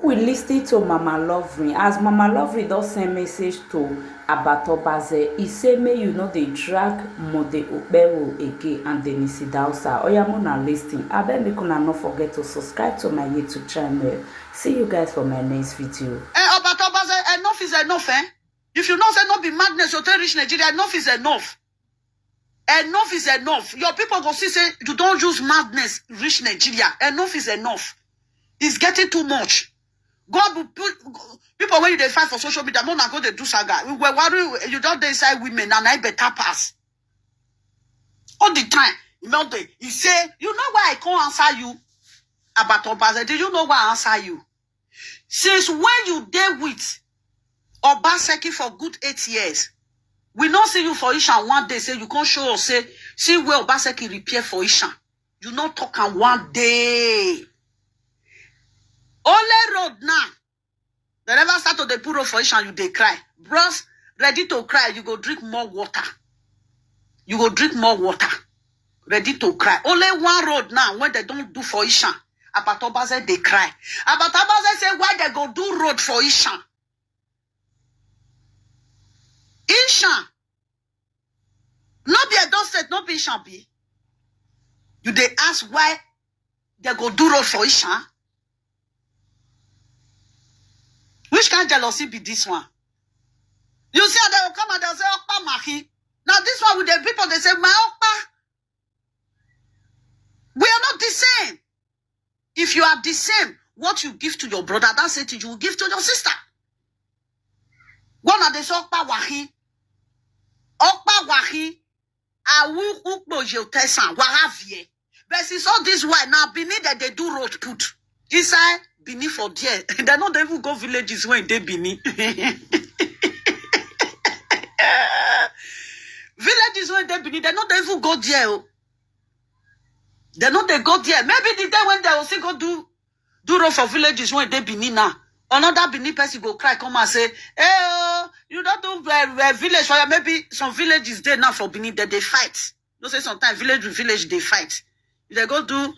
we listen to Mama Lovely, as Mama Lovely does send message to Abatobaze, he say may you know they drag Mode Okpero again and Denisi Dausa. Oya muna listing. Abeg make una not forget to subscribe to my YouTube channel. See you guys for my next video. Abatobaze, enough is enough, eh? If you know say not be madness, you tell rich Nigeria, enough is enough. Enough is enough. Your people go see say you don't use madness, rich Nigeria. Enough is enough. It's getting too much. God will put people when they fight for social media, more not go to do saga. We were worried you don't decide women and I better pass. All the time. You know, he say, you know why I can't answer you about Obasa? Do you know why I answer you? Since when you deal with Obaseki for good 8 years, we not see you for Isha one day, say you can't show us, say, see where Obaseki repair for Isha. You not talk on one day. Only road now. They never start to the puro for Isha and you they cry. Bros, ready to cry, you go drink more water. You go drink more water. Ready to cry. Only one road now when they don't do for Isha. Abatobaze they cry. Abatobaze say why they go do road for Isha. Isha. Not be a state, not be Isha be. You they ask why they go do road for Isha. Which kind of jealousy be this one? You see how they will come and they'll say, Okpa Mahi. Now this one with the people, they say, my Okpa. We are not the same. If you are the same, what you give to your brother, that's it you will give to your sister. One of the Okpa Wahi. Okpa Wahi. Awu Ukbo Jotesan. Wahavie. But since all this while now, beneath that they do road put. Inside. Bini for there. They don't even go villages when they Bini. Villages when they Bini, they don't even go there. They not they go there. Maybe the day when they also go do road for villages when they Bini now. Another Bini person go cry, come and say, hey, you don't do village for you. Maybe some villages there now for Bini that they fight. You say sometimes village with village they fight. If they go do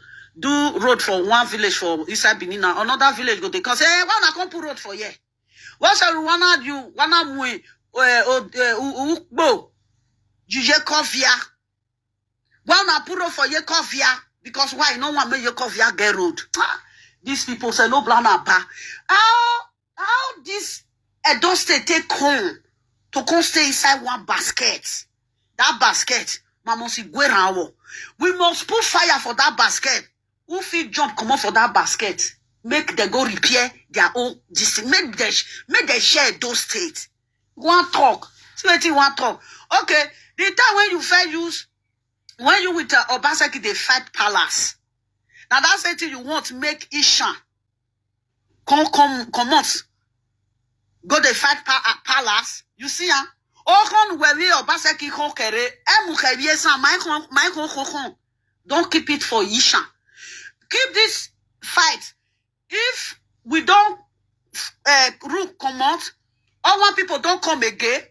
road for one village for inside Benin now, another village go they come say, hey, why not come put road for here? What shall we wanna do? Wanna move Ukbo Juje Kofia? Why not put road for your Kofia? Because why no one make your Kofia get road? These people say no blana ba. How this Edo State take home to come stay inside one basket? That basket, Mamosi Guerawo. We must put fire for that basket. Who fit jump come up for that basket? Make them go repair their own this make them share those states. One talk. See what you want talk. Okay. The time when you fair use when you with Obaseki they fight palace. Now that's the thing you want to make Isha come out. Go they fight palace. You see huh? Oh, where Obaseki kere don't keep it for Isha. Keep this fight. If we don't come out, our people don't come again.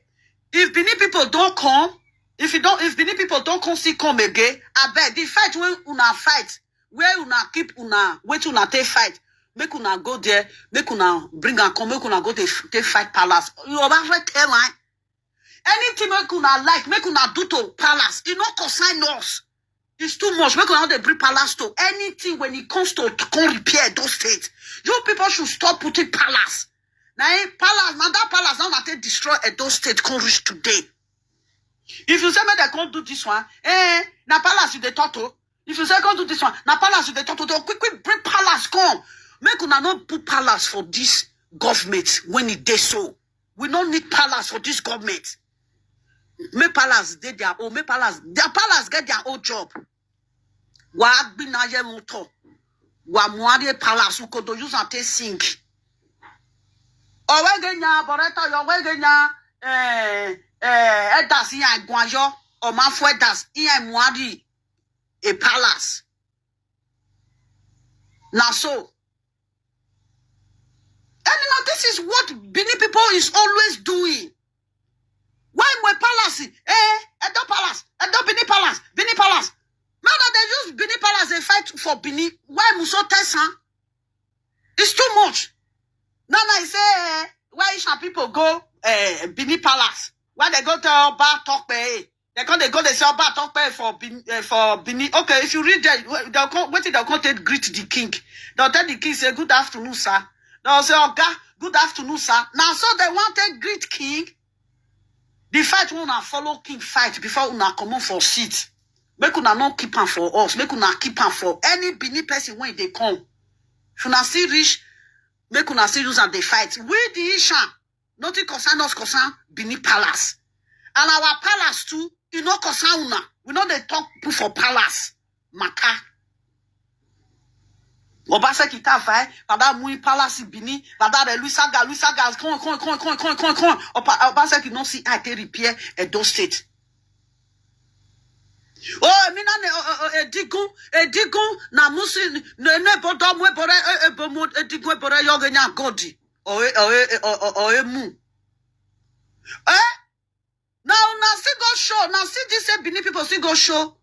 If Benin people don't come, if Benin people don't come again, I bet the fight when una fight, where una keep una wait una take fight, make una go there, make una bring and come, make una go take fight palace. You about tell line. Anything make una like, make una do to palace. You not consign us. It's too much. Make una they bring palace to anything when it comes to come repair those states. You people should stop putting palace. Now palace, now that palace now that they destroy those states can reach today. If you say me they can't do this one, now palace you the turtle. If you say can't do this one, now palace you the turtle. They'll quick bring palace come. Make una not put palace for this government when it does so. We don't need palace for this government. Make palace they their own. Make palace their palace get their own job. Wa bina ye moto. Wa muade palace uko do use and take sink. Owe genya boreta yo we genya edas ya gwanjo o mafu edas iya muadi a palace. Now so and now this is what Benin people is always doing. Why my palace? Edo palace, Edo Benin palace, Benin palace. Now that they use Benin palace, they fight for Benin. Why Muso Tessan? It's too much. Nana, he say, why shall people go Bini Palace? Why they go to Oba Tokpe? They go, they say Oba Tokpe for Bini. Okay, if you read that, they'll come to greet the king. They'll tell the king, say, good afternoon, sir. They'll say, Oga, good afternoon, sir. Now, so they want to greet king. The fight will not follow king fight before una come on for seat. Make una not keep am for us. Make una keep am for any Bini person when they come. If una still reach, make una still use and they fight. We the Ishan, nothing concern us concern Bini Palace. And our palace too, you know concern una. We know they talk for palace. Maka. Obase kita fai, pada mui palace Bini, pada de Luisaga, con. Obase ki non si a été repair Edo State. Oh, mina edigun na musi ne bodo mwe bore ebomo edigun bore yogenya godi. O emu. Now still go show. Now see this Bini people still go show.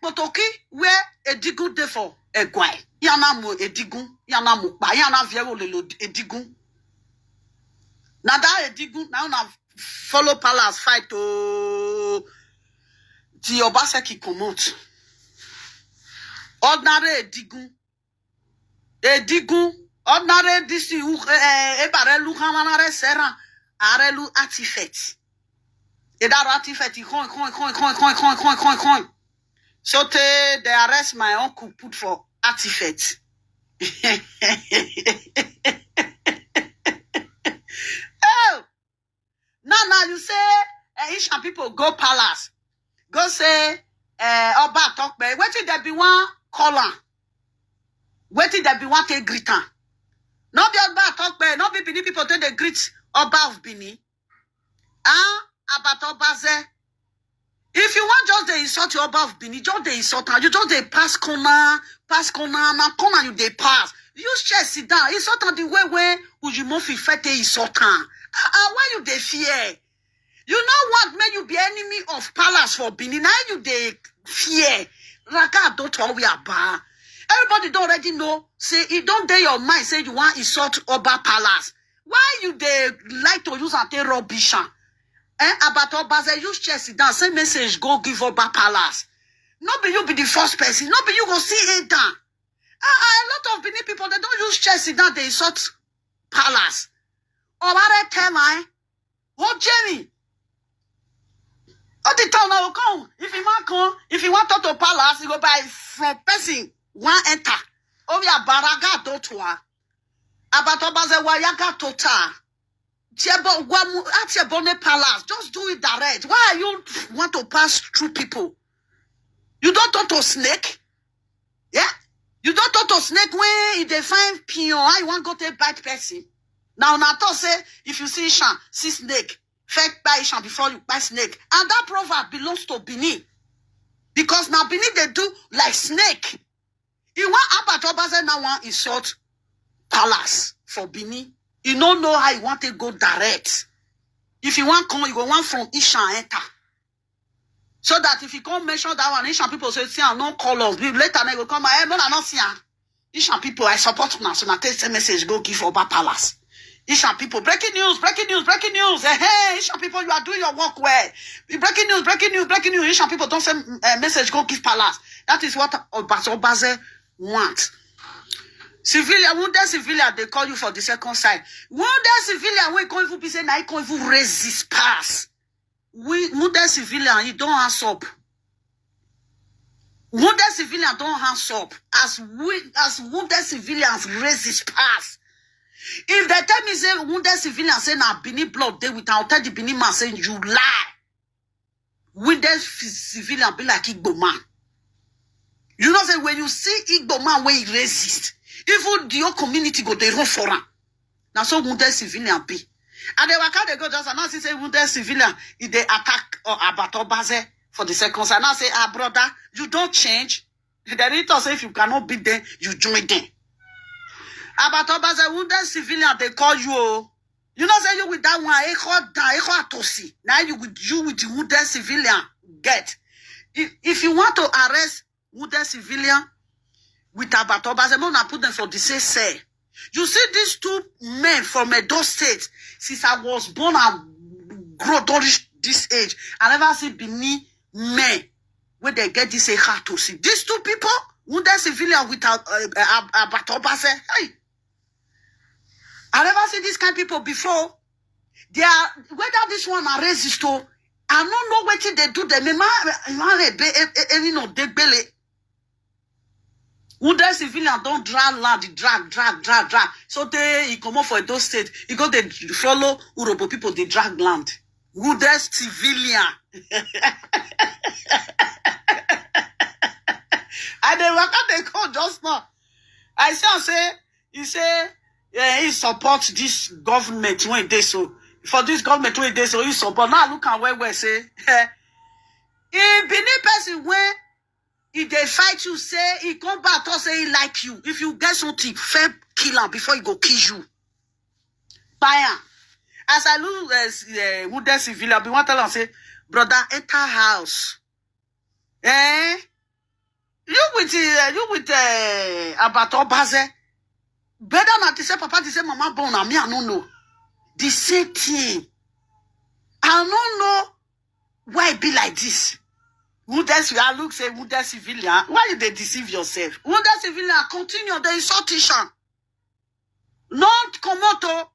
Potoki where edigun dey for egwai. Yana mo edigun, yana mo pa, yana viero lelo edigun. Na that edigun now na follow palace fight to the Obaseki comot. Ordinary edigun, ordinary this ebarelu kamanare sera arelu artifact. That artifact coin. So they arrest my uncle put for artifact. Oh, now you say Asian people go palace. Go say, Oba talk be. Wait till there be one caller. Wait till there be one take greeter. Not be Oba talk be. Not be Bini people take the greet Oba of Bini. About Obaze. If you want just the insult your Oba of Bini, just the insult. You just the pass corner, na corner you they pass. Use chair sit down. Insult on the way would you move fit insult. Why you they fear? You know what made you be enemy of palace for Bini? Now you they fear. Raga don't tell we are bad. Everybody don't already know. Say it don't dare your mind. Say you want insult Oba palace. Why you they like to use and rubbish? About Oba say use chest down. Same message go give Oba palace. Not be you be the first person. Not be you go see it down. A lot of Bini people they don't use chest down. They insult palace. Oba tell me, what Jenny? All the time now come. If you want come, if you want to palace, you go buy from person one enter. Ovia baraga dotwa. Abato baze wayaga tota. Tiebo guamu atiebone palace. Just do it direct. Why you want to pass through people? You don't talk to snake. Yeah? You don't talk to snake when they find pion. You want to go to bite person. Now to say if you see Ishan, see snake. Fake buy Ishan before you buy snake. And that proverb belongs to Bini. Because now Bini they do like snake. You want Abato Baze now one insult palace for Bini. You don't know how you want to go direct. If you want come, you go one from Ishan enter. So that if you come mention that one, Ishan people say, see, I no call us. Later they go come, no, I not see. Ishan people, I support now. So now take the message, go give Oba palace. Ishan people, breaking news. Hey, Ishan people, you are doing your work well. Breaking news. Ishan people don't send message, go give palace. That is what Obaze wants. Civilian, wounded civilian, they call you for the second side. Wounded civilian, we can't even be saying, I can't even raise this pass. Wounded civilian, you don't hands up. Wounded civilian don't hands up. As wounded civilians raise this pass. If they tell me say wounded civilian say na Bini blood they without tell the Bini man saying you lie. Wounded civilian be like Igbo man. You know say when you see Igbo man when he resist, even the whole community go they run for him. Now so wounded civilian be. And they were go just announce say wounded civilian if they attack or Abato Baze for the second side. Now say brother, you don't change. The editor say if you cannot beat them, you join them. About a wounded civilian, they call you. You know, say you with that one, now you with the wounded civilian get. If you want to arrest wounded civilian with Abatobaze, I'm not put them for the say. You see these two men from Edo State, since I was born and grow to this age, I never see Benin men where they get this heart to see. These two people, who they civilian without Abatobase, hey. I never see this kind of people before. They are, whether this one are racist or, I don't know what they do. They belly. Who the civilian don't drag land, drag. So he come up for those state. He go they follow Urobo people, they drag land. Who the civilian? And they work out they call just now. I say, he support this government when they so. For this government when they so, he support. Now look at where we say, if Benin person when if they fight you, say he come back or say he like you. If you get something, fair kill him before he go kill you. Buy as I look as who the civil, I be want to tell him say, brother, enter house. You with Abato Baze. Better not to say papa to say mama born and me I don't know. The same thing. I don't know why it be like this. Who does I look say who does civilian? Why you they deceive yourself? Who does civilian continue the insultation? Not komoto,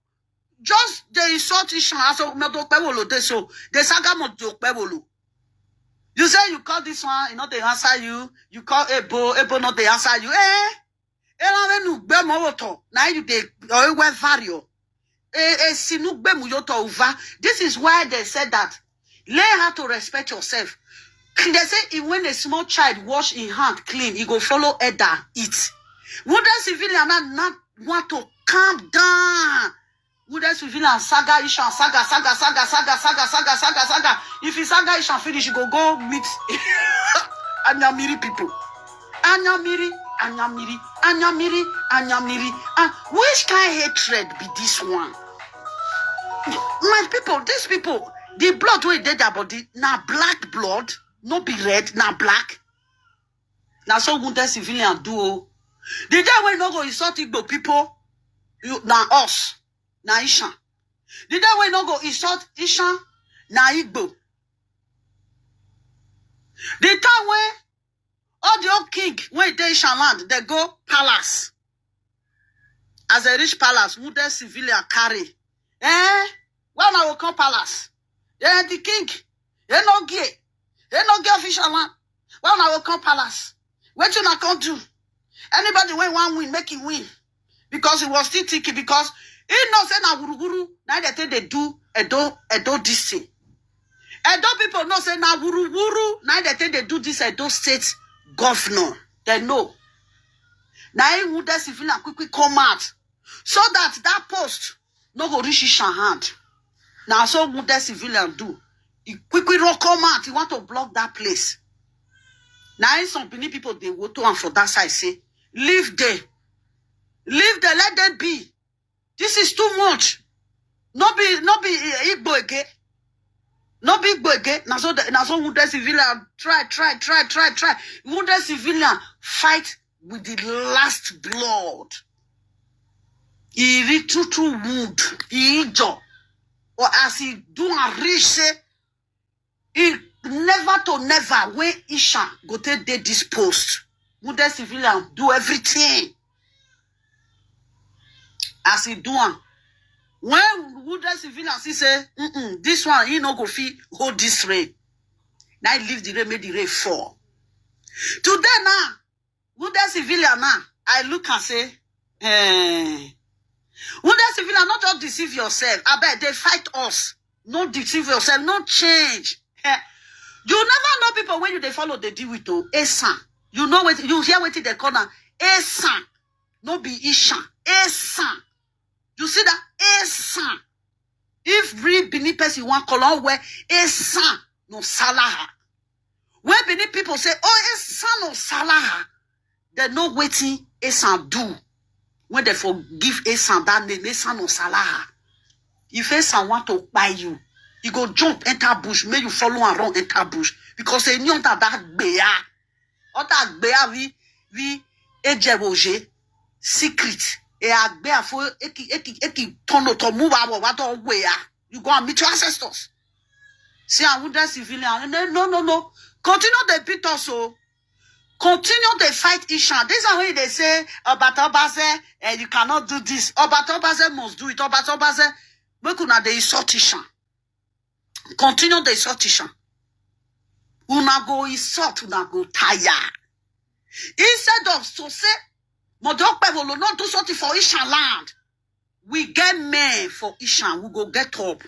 just the insultation as a medo pebolo de so the saga moto pebolo. You say you call this one, you know they answer you. You call Ebo not they answer you. Now you they always vario. This is why they said that learn how to respect yourself. They say when a small child wash his hand clean, he go follow Edda eat. Would the civilian not want to calm down? Would the civilian saga Ishan saga. If he saga Ishan finish, he go meet Anyamiri people. Anyamiri. Which kind of hatred be this one? My people, these people, the blood wey dey their body, na black blood, no be red, na black. Na so wounded civilian do. The day when no go insult Igbo people, na us, na Ishan. The day when no go insult Ishan, na Igbo. The time when all the old king when they Ishan land, they go palace. As they reach palace, wounded civilian carry. When I will come palace, the king, they no get official land. When I will come palace, what you not come do? Anybody when one win, make him win. Because he was still thinking, because he knows say na guru, now they think they do Edo this thing. Edo people know say na guru, now they think they do this Edo state governor. They know. Now he would civilian quickly come out. So that post no go reach his hand. Now so would the civilian do. He quickly come out. He want to block that place. Now some Benin people they go to and for that side say, leave there, let them be. This is too much. No be Igbo again. No be Igbo again. Now so would the civilian try. Would the civilian fight with the last blood. He reach true wound. He injure. Or as he do a reach, he never when Isha go take this post. Would the civilian do everything? As he do one. When would the civilian say, this one, he no go fit hold this rain. Now he leave the rain, make the rain fall. Today now, would the civilian now, I look and say, would the civilian not just deceive yourself? I bet they fight us. Not deceive yourself, not change. You never know people when you they follow they deal with Esan. You know what you hear what they call now Esan. No be Ishan. Esan. You see that? Esan. If real Benin person want color where Esan no Salaha. When Benin people say, oh, Esan no Salaha, they know what Esan do. When they forgive Esan that name, Esan no Salaha. If Esan want to buy you, you go jump, enter bush, make you follow around, enter bush. Because they know that bear. Or that bear, we ejeboje, secret. e agbe afo eki tono to move what all way. You go and meet your ancestors. See, I wouldn't civilian. No. Continue the beat also. Continue the fight Ishan. This is how they say, Obatobaze, you cannot do this. Obatobaze must do it. Obatobaze, we could not the insult Ishan. Continue the insult Ishan. Una go insult, una go tire. Instead of so say, Modokpe will not do something for Ishan land. We get men for Ishan. We go get up.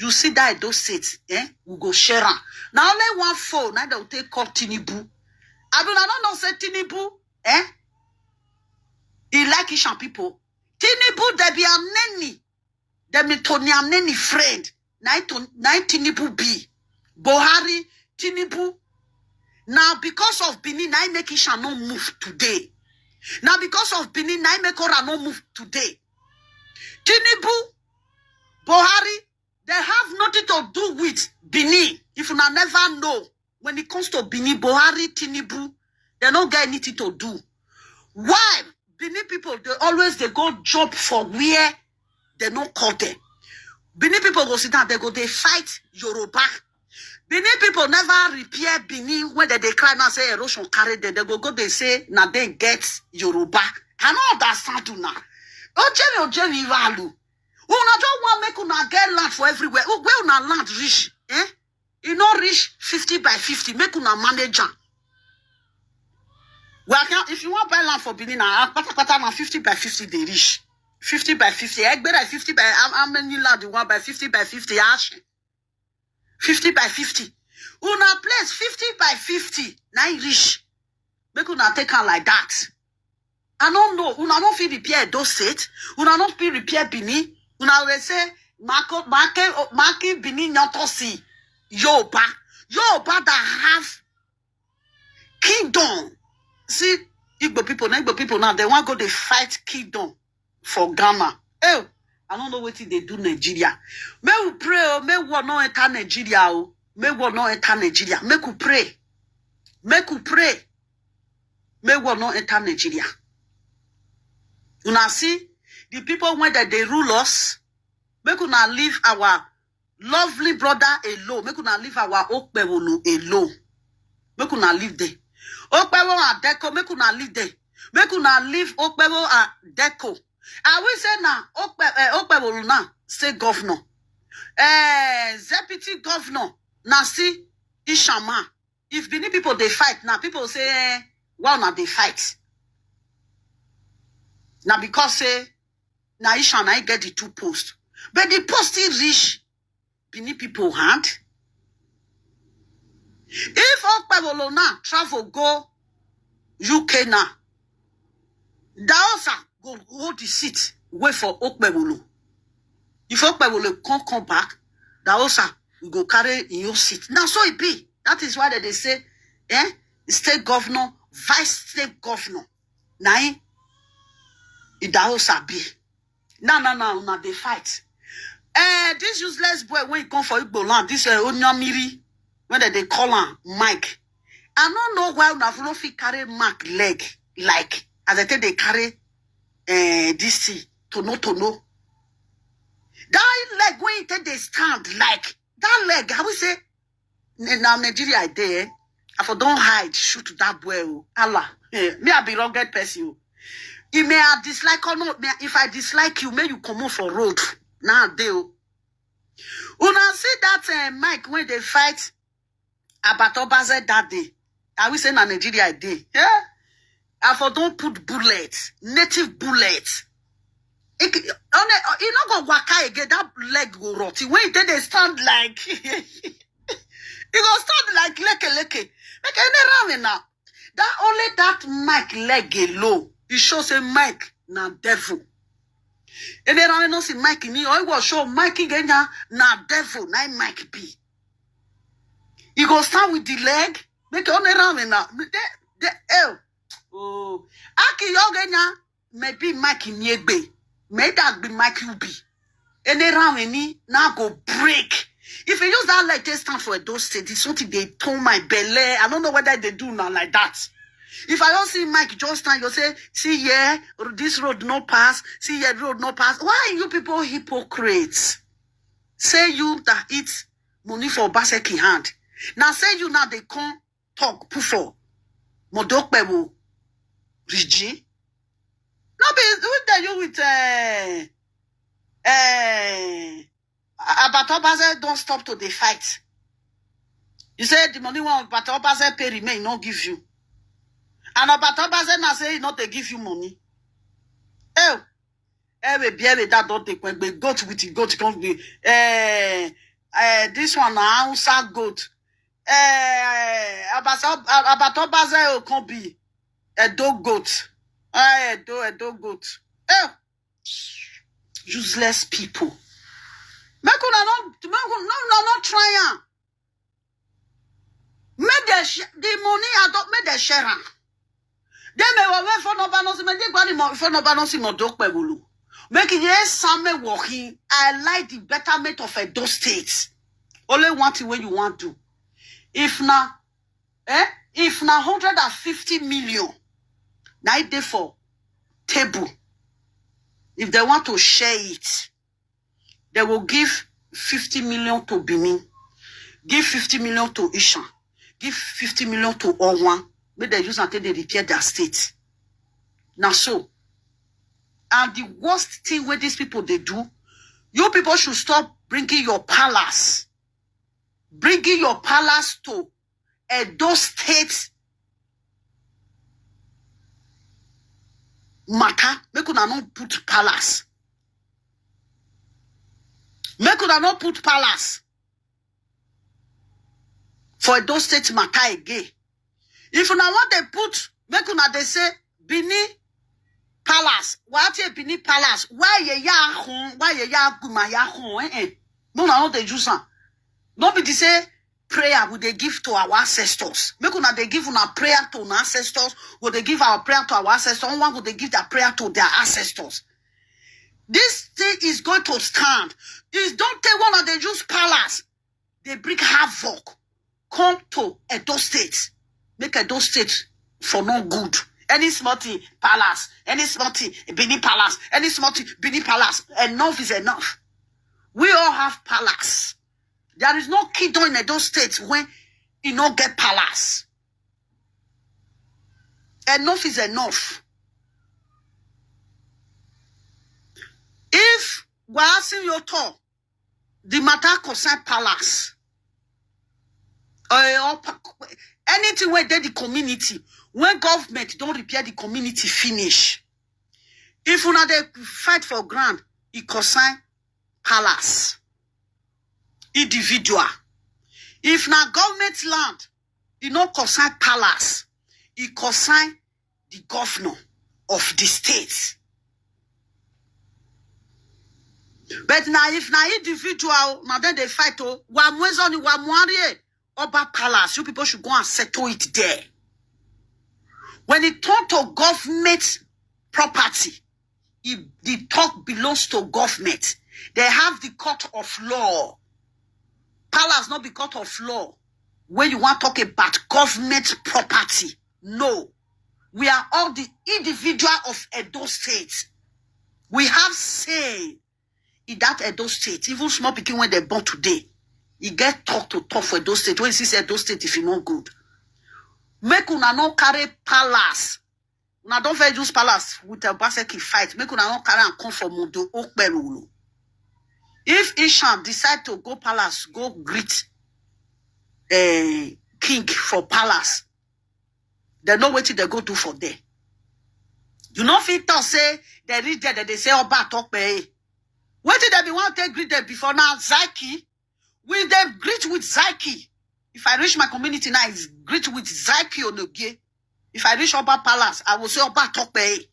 You see that those seats, we go share them. Now only one phone. Now they will take call Tinubu. I don't know say Tinubu, he like Ishan people. Tinubu, they be a nanny. They be Tony a nanny friend. Nine Tinubu be. Buhari, Tinubu. Now because of Benin, I make Ishan no move today. Now because of Benin, I make Ora no move today. Tinubu, Buhari, they have nothing to do with Benin. If you never know, when it comes to Benin, Buhari, Tinubu, they don't get anything to do. Why? Benin people, they go job for where they don't call them. Benin people go sit down, they fight Yoruba. Benin people never repair Benin when they cry now, say erosion carry them. They go, they say, now they get Yoruba. I don't understand you now. Ojeni value. Una don't want make una get land for everywhere. Where una land reach? You not reach 50 by 50. Make una manage. Well, if you want buy land for Benin, now 50 by 50 they reach. 50 by 50. I better 50 by how many land you want by 50 by 50? 50 by 50. Una place 50 by 50. Now reach. Make una take her like that. I don't know. Una don't feel repair those states. Una don't feel repair Benin. Una will say, Maki Benin Nyantosi. Yoruba that have kingdom. See, Igbo people now, they want to go to fight kingdom for Ghana. I don't know what they do Nigeria. May we pray, may we not enter Nigeria. May we not enter Nigeria. May we pray. May we not enter Nigeria. You now see, the people when they rule us, make we not leave our lovely brother alone. Make una leave our Okpewolu alone. Make una leave there. Okpewo and Deco. Make una leave there. Make una leave Okpewo and Deco. I will say now, Okpewolu now, state governor. Deputy governor, now see, Ishama. If Benin people they fight, now people say, well, now they fight. Now because say, now Ishama get the 2 posts. But the post still reach Benin people hand. If Okpewolo now travel go UK now, Daosa go hold the seat, wait for Okpewolo. If Okpewolo can't come back, Daosa will go carry in your seat. Now so it be. That is why they say, state governor, vice state governor. Now, Daosa be. Now they fight. This useless boy when he come for Igbo land, this Onyamiri, when they call him Mike. I don't know why Unafrofi carry Mark leg like as I tell they carry this thing to know. That leg when they stand like that leg, I will say now Nigeria there. I for don't hide, shoot that boy. Allah, me I be rugged person. You may I dislike or not. If I dislike you, may you come on for road. Now they una see that Mike when they fight about Obaze that day. I will say na Nigeria day. Yeah. I for don't put bullets, native bullets. You not go waka again, that leg go rot. When they stand like you go stand like leke. Make any ramen now. That only that Mike leg low. It shows a Mike na devil. And then I don't see Mike in me. I will show Mike again na devil. Na Mike be. You go start with the leg. Make on around now. Oh, Aki Yogenya maybe Mike in Yegbe. May that be Mike you be. And around any now go break. If you use that leg, they stand for those states. It's something they told my belly. I don't know whether they do now like that. If I don't see Mike just now, you say, see here, this road no pass, see here, road no pass. Why are you people hypocrites? Say you that eat money for basket in hand. Now say you now they come talk pufo. Modokbewo. Rigi. No be with the you with Abatobaze don't stop to the fight. You say the money one Abatobaze pay remain, not give you. And Abatobaze now say not they give you money. Oh, baby, that don't take when we goat with the goat can't be this one now Hausa goat. Abatobaze can't be a dog goat. A dog goat. Oh, useless people. Make not try. Make the money I don't make the share. They may wait for no balance. For no balance in my dog pebulu. Make it yes, some walking. I like the betterment of Edo State. Only one thing when you want to. If now 150 million, now they for table. If they want to share it, they will give 50 million to Benin, give 50 million to Ishan, give 50 million to Owan. Make they use until they repair their state. Now so, and the worst thing where these people they do, you people should stop bringing your palace to Edo State matter. Make una not put palace. Make una not put palace for Edo State matter again. If una want they put, make una they say Bini Palace. What a Bini Palace? Why ye ya home? Why ye ya guma ya home? No, no, they do some. Nobody say prayer would they give to our ancestors. Make una they give una prayer to our ancestors. Would they give our prayer to our ancestors? One would they give their prayer to their ancestors? This thing is going to stand. Is don't take one of the Jews palace. They bring havoc. Come to Edo State. Make Edo State for no good. Any smarty palace, any smarty Bini Palace, any smarty Bini Palace. Enough is enough. We all have palace. There is no kingdom in Edo State when you don't get palace. Enough is enough. If we're asking your talk, the matter concern palace. Anything where they the community, when government don't repair the community, finish. If una they fight for ground, it concern palace. Individual. If na government land, it no concern palace. It concern the governor of the state. But now if na individual, now then they fight wa mwezoni wa mwari Oba Palace, you people should go and settle it there. When it turns to government property, if the talk belongs to government, they have the court of law. Palace not be court of law. When you want to talk about government property, no. We are all the individual of Edo State. We have say in that Edo State, even small people when they born today, you get talk to talk for Edo State. When you see Edo State, if you not good, make una no carry palace. Una don't very use palace with a basket fight. Make una no carry and come for Mondo Okberulu. If Ishan decide to go palace, go greet king for palace, they know what they go do for there. You know, if it say they reach there, they say Oba talk pay. What did they be want to greet them before now? Zaki. Will they greet with Zaki? If I reach my community now, it's greet with Zaki Onogie. If I reach Oba Palace, I will say Oba Tokpe.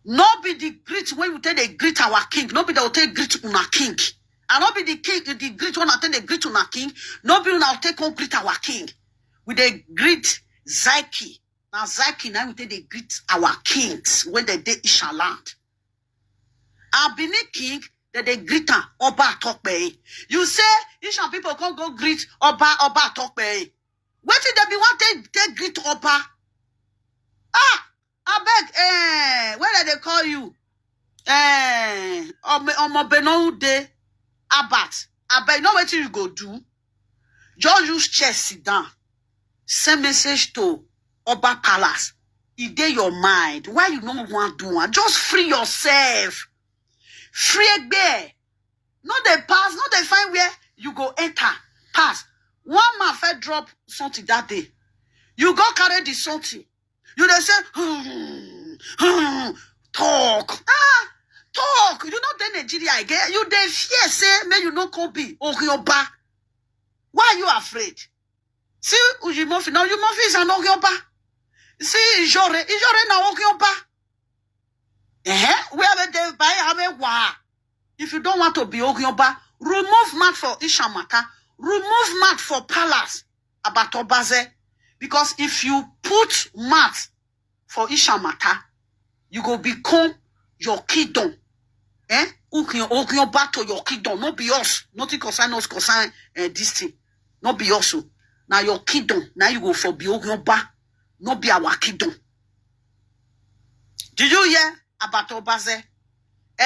Not be the greet when you tell they greet our king. Not be they will take greet una king. And not be the king, the greet when I tell they greet una king. Not be now take on greet our king. With they greet Zaki. Now Zaki now we tell they greet our kings when they Isha land. And Benin king, that they greet Oba Tokpe. You say, Ishan people can't go greet Oba Tokpe. What did they be want to greet Oba? I beg, where did they call you? Omo Benou de Abat. I beg, know what you go do? Just use chest, sit down. Send message to Oba Palace. It dey your mind. Why you don't want to do it? Just free yourself. Free bear. Not the pass, not the find where you go enter. Pass. One man first drop something that day. You go carry the something. You dey say, talk. Talk. You know the Nigeria again. You dey fear say, may you no come be Orioba. Why are you afraid? See, Ujimofi, now Ujimofi is an Orioba. See, Ijore na Orioba. Where they buy if you don't want to be Orioba, remove mat for Ishamata, remove mat for Palace, Abatobaze. Because if you put mat for Ishamata, you go become your kingdom. Orioba to your kingdom, not be us. Nothing concern us, concern this thing. Not be us. Now your kingdom, now you go for be Orioba, not be our kingdom. Did you hear about Obaze?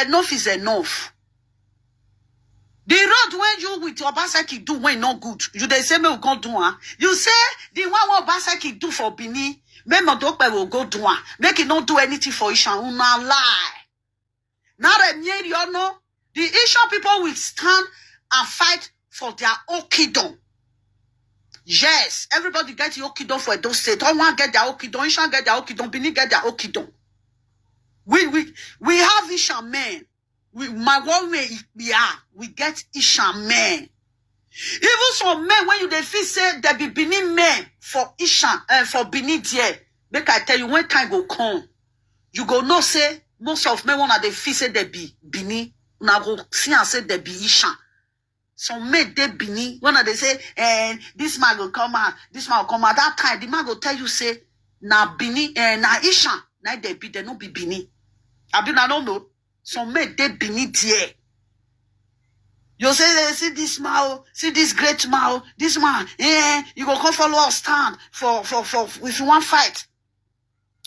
Enough is enough. The road when you with Obaseki do when not good. You they say me will go do one. You say the one Obaseki do for Bini, me Modope will go do one. Make it not do anything for Isha. Una lie. Now that you know, the Isha people will stand and fight for their own kingdom. Yes, everybody get your kingdom for those states. Don't want to get their own kingdom. Isha get their own kingdom. Bini get their own kingdom. We have Isha men. My one way we get Isha men. Even some men when you they feel say there be Bini men for Isha for Bini there. Make I tell you when time go come, you go know say most of men wanna they feel say they be Bini. Now go see and say they be Isha. Some men they Bini when they say this man will come out, this man will come out. That time the man will tell you say na Bini na Isha na they be they no be Bini. I don't know. Some men they Bini there. You say, see this man, see this great man, this man, you go come follow us stand for if you want fight.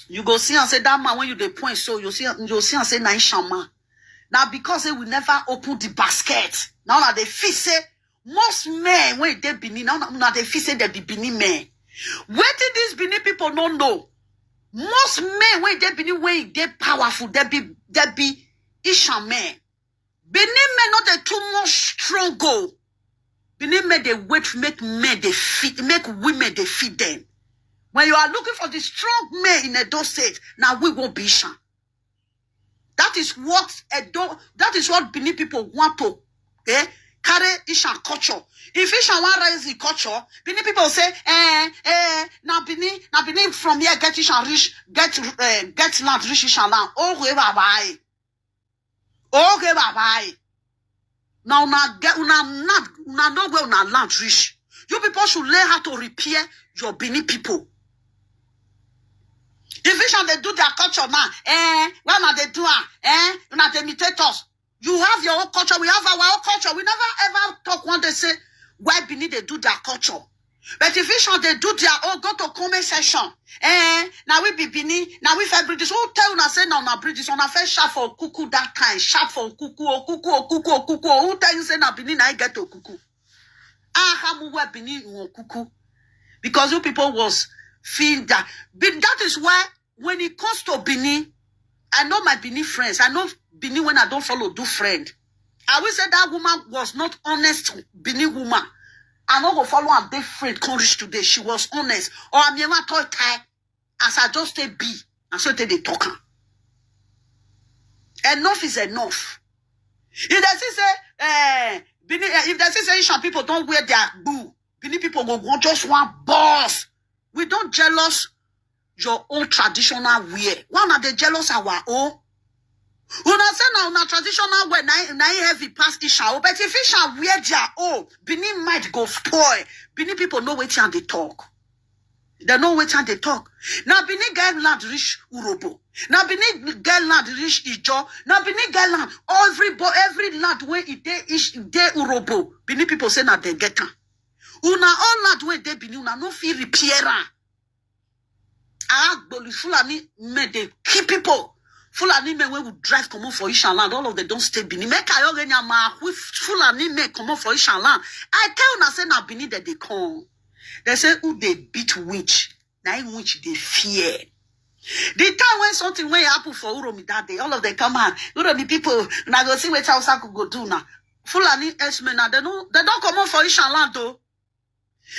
You go see and say that man when you dey point so you see and say na Ishama. Now because they will never open the basket. Now they feel say most men when they Bini now they feel say they be Bini men. Where did these Bini people not know? Most men when they Bini when they powerful they be Isha men. Benin men not the too much strong go. Benin men they wait make men they feed, make women they feed them. When you are looking for the strong men in Edo State, now we won't be Isha. That is what Benin people want to carry Isha culture. If Isha want raise the culture, Benin people say, now Benin from here get Isha rich, get land rich Isha land. Oh, bye. Okay, bye. Now, not know where una land rich. You people should learn how to repair your Bini people. If they do their culture now, why not they do not they imitate us? You have your own culture, we have our own culture. We never ever talk when they say why Bini they do their culture. But if they do their own, go to comment section. Now we be Bini, now we fair British. Who tell you say now na British? On a fair sharp for cuckoo that kind, sharp for cuckoo. Who tell you say now Bini na I get to cuckoo? Hamu we Bini cuckoo. Because you people was feel that. But that is why when it comes to Bini, I know my Bini friends. I know Bini when I don't follow do friend. I will say that woman was not honest Bini woman. I not go follow and different courage today. She was honest. Or I'm never talk as I just say be. And so they talk. Enough is enough. If they say if they say Asian people don't wear their boo, Bini people go want just one boss. We don't jealous your own traditional wear. Why not they jealous our own? When I say now traditional wear, now heavy past Isha. But if Isha wear their own, Bini might go spoil. Bini people know which and they talk. They know which and they talk. Now Bini get land reach Urobo. Now Bini get land reach Ijo. Now Bini get land every land where it dey Urobo. Bini people say now they get am. Una all land where they Bini una no feel repair am. Fulani men, they keep people. Fulani men when we drive come on for Ishan land, all of them don't stay Bini. Make I already with Fulani men come on for Ishan land. I tell you now say na Bini that they come. They say who they beat which, now in which they fear. The time when something when happen for Uromi that day, all of them come on. Uromi people now go see what Hausa could go do now. Fulani S-men now they don't come on for Ishan land though.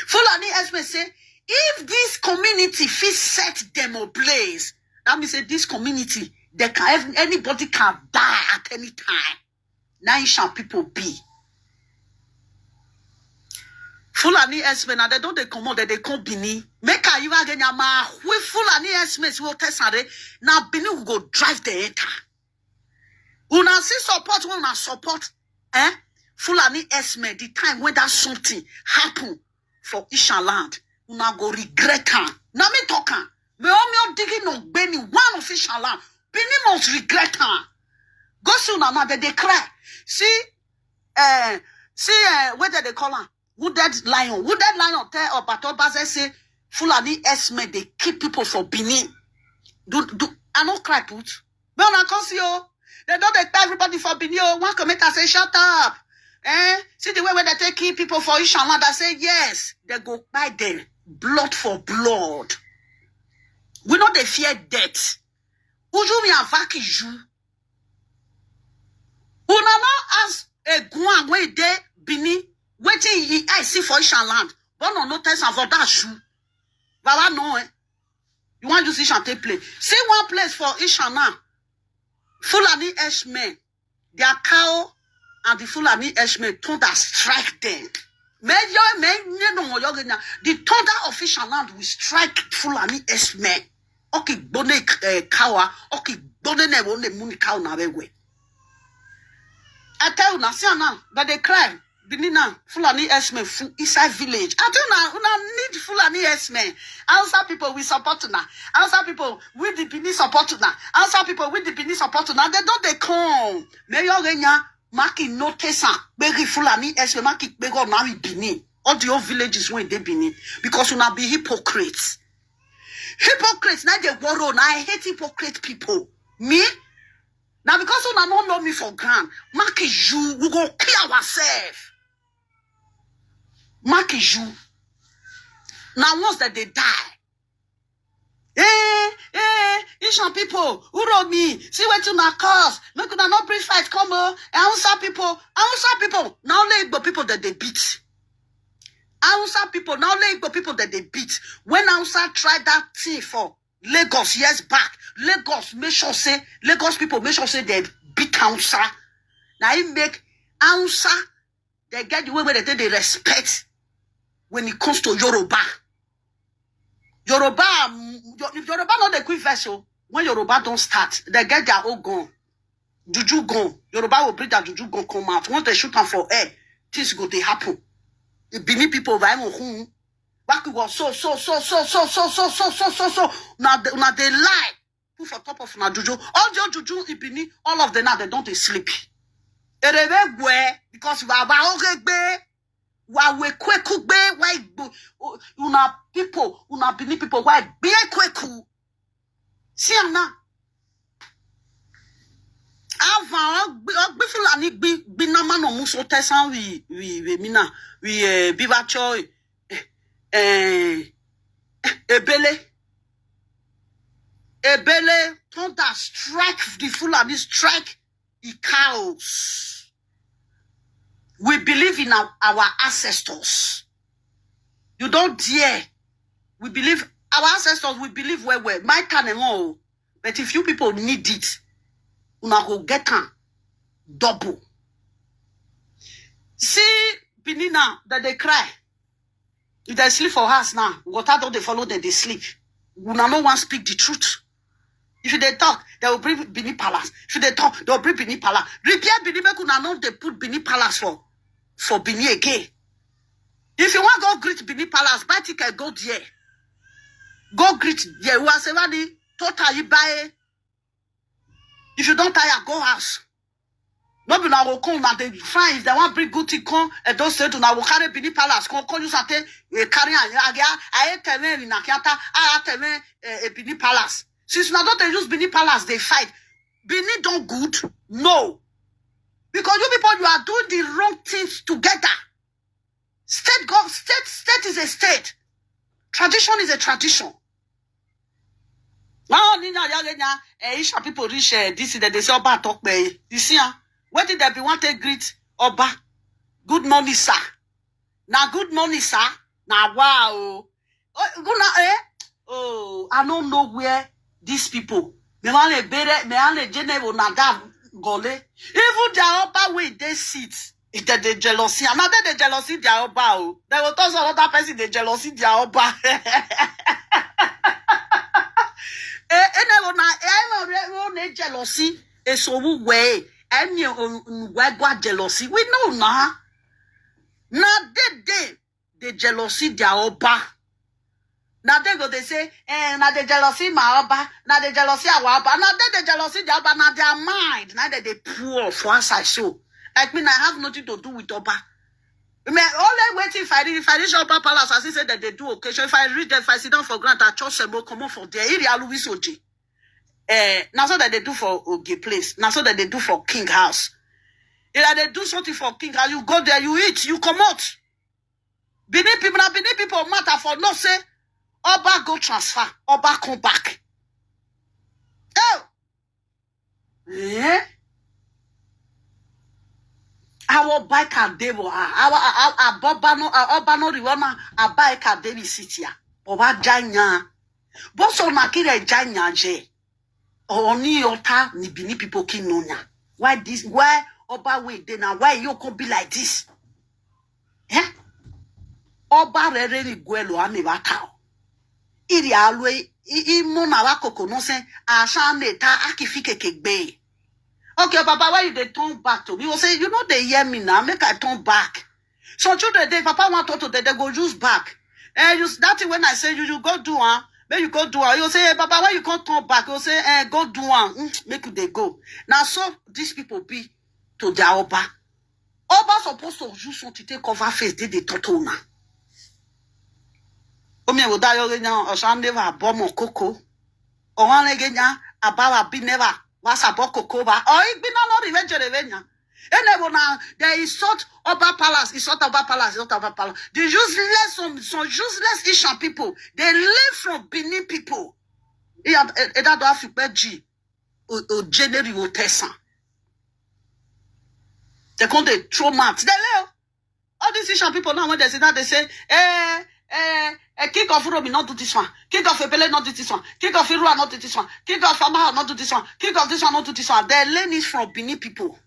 Fulani S-men say if this community fit set them ablaze, that means say this community they can anybody can die at any time. Now shall people be. Fulani S-men and they don't they come out they come Bini. Make a you again yama with Fulani S-men will test now Bini will go drive the enter. Una see support una support Fulani S-men the time when that something happen for Ishan land. Una go regret her. Now me talking. Me all digging no Benny one of Ishan land. Bini must regret her. Go soon now they cry. See whether they call her. Wounded lion tell Obato Baze say Fulani S-men they keep people for Bini. I no cry put. But I can't see you. They don't expect everybody for Bini. One commenter say shut up. See the way where they take keep people for Ishan land. I say yes. They go by them. Blood for blood. We know they fear death. Uju mi avaki ju. Una no as a guan way de Bini. Waiting I see for Ishan land. But no test and for that shoe. Baba no You want to see Ishan take place. See one place for Ishan now. Fulani S-men. Their cow and the Fulani S-men thunder strike them. The thunder of Ishan land will strike Fulani S-men. Okay, bone cow. Okay, bone ne won't moon cow na way. I tell you now, see now that they cry. Binina Fulani S-men inside village. I tell you now, need Fulani S-men. Answer people we support now. Answer people with the Bini support now. Answer people with the Bini support now. They don't they come. May you renya maki notice begi Fulani S-men maki bego marry Bini. All the old villages when they Bini because you now be hypocrites. Hypocrites now they worry. Now I hate hypocrite people. Me. Now because you don't know me for grand, mark you, we go kill ourselves. Mark you. Now once that they die. Ishan people, Uromi, see what you not cause. Make you not bring fight, come on. Answer people. Now labor people that they beat. Answer people, now labor people that they beat. When Answer tried that thing for Lagos years back, Lagos people make sure say they beat Answer. Now it make Answer, they get the way where they respect when it comes to Yoruba. Yoruba not the quick vessel. When Yoruba don't start, they get their own gun. Juju gun. Yoruba will bring that juju gun come out. Once they shoot them for air, things go to happen. The Bini people vai on whom. Back was so. Now they lie. Put for top of na juju. All your juju Ibini, all of them now they don't sleep. Because we kweku be why una Bini people why be kweku. See now. Avant Fulani be na man on muso tesan we mina we bivacho ebele thunder strike the Fulani strike the cows. We believe in our ancestors. You don't dare. We believe our ancestors. We believe where my can and all. But if you people need it, una go get them double. See, Bini now that they cry. If they sleep for us now, water don't they follow them, they sleep. Una no one speak the truth. If they talk, they will bring Bini Palace. If they talk, they will bring Bini Palace. Repair Bini make una know they put Bini Palace for Bini again. If you want to go greet Bini Palace, buy ticket, go there. Go greet there. Who has everybody total you buy. If you don't tire, go house. No be na go come na dey fine if they want bring good thing come Edo State na go carry Benin Palace come use ate carry aye tele na kiata tele Benin Palace. Since na don't they use Benin Palace they fight. Benin don't good? No. Because you people you are doing the wrong things together. State is a state. Tradition is a tradition. Now, Isha people reach this they say Oba talk by. You see, what did they be want to greet Oba? Good morning, sir. Now, good morning, sir. Now, wow. Oh, I don't know where these people. Me wan Geneva na that gole. Even their Oba way they sit. It's the jealousy. Another the jealousy their Oba. They will tell some other person the jealousy their Oba. Jealousy is so way. And you jealousy. We know now. Now they jealousy their Oba. Now they go, they say, now the jealousy my Oba, now the jealousy our Oba, now they jealousy the Oba, now their mind, now they poor for us I show. Like me, I have nothing to do with Oba. Me only waiting if I reach Oba Palace, as he said that they do occasion. If I read that, if I sit down for grant, I trust them will come on for their area, Louis Oji. Now so that they do for Ogi place, now so that they do for King House. If they do something for King House, you go there, you eat, you come out. Benin people matter for no say. Oba go transfer. Oba come back. Oh. Yeah. Our bike a debo. Our Oba no riwana. A bike a debi city. Oba janya. Boso makire janya je. Oni yota ni Benin people kinonya. Why this? Why Oba wait then? Why you can be like this? Eh? Oba rere ni gwelo aneba kao. Iri alwe imona wakoko no se ashane ta akifike kegbe. Okay, Papa, why you they turn back to me? You say, you know they hear me now, make I turn back. So children, they Papa want to they go use back. Use that thing when I say you go do one, then you go do one. You say, hey, Papa, why you can't turn back? You say, go do one. Make you they go. Now so these people be to their Oba. Oba supposed to use something to take cover face, they total now. Omi wo da yo genya osan never bomo koko. O wan le genya abawa bi never was abo koko ba. O igbi no revenge revenya. Ene na there is sort Oba Palace, is sort Oba Palace, is sort Oba Palace. The useless some useless Ishan people, they live from Benin people. E da do afipe G o January o Tessa. They come the trauma. They leo. All these Ishan people now when they say that they say kick off Robi not do this one. Kick off Epele not do this one. Kick off Irua not do this one. Kick off Amaha not do this one. Kick off this one not do this one. They learn it from Benin people.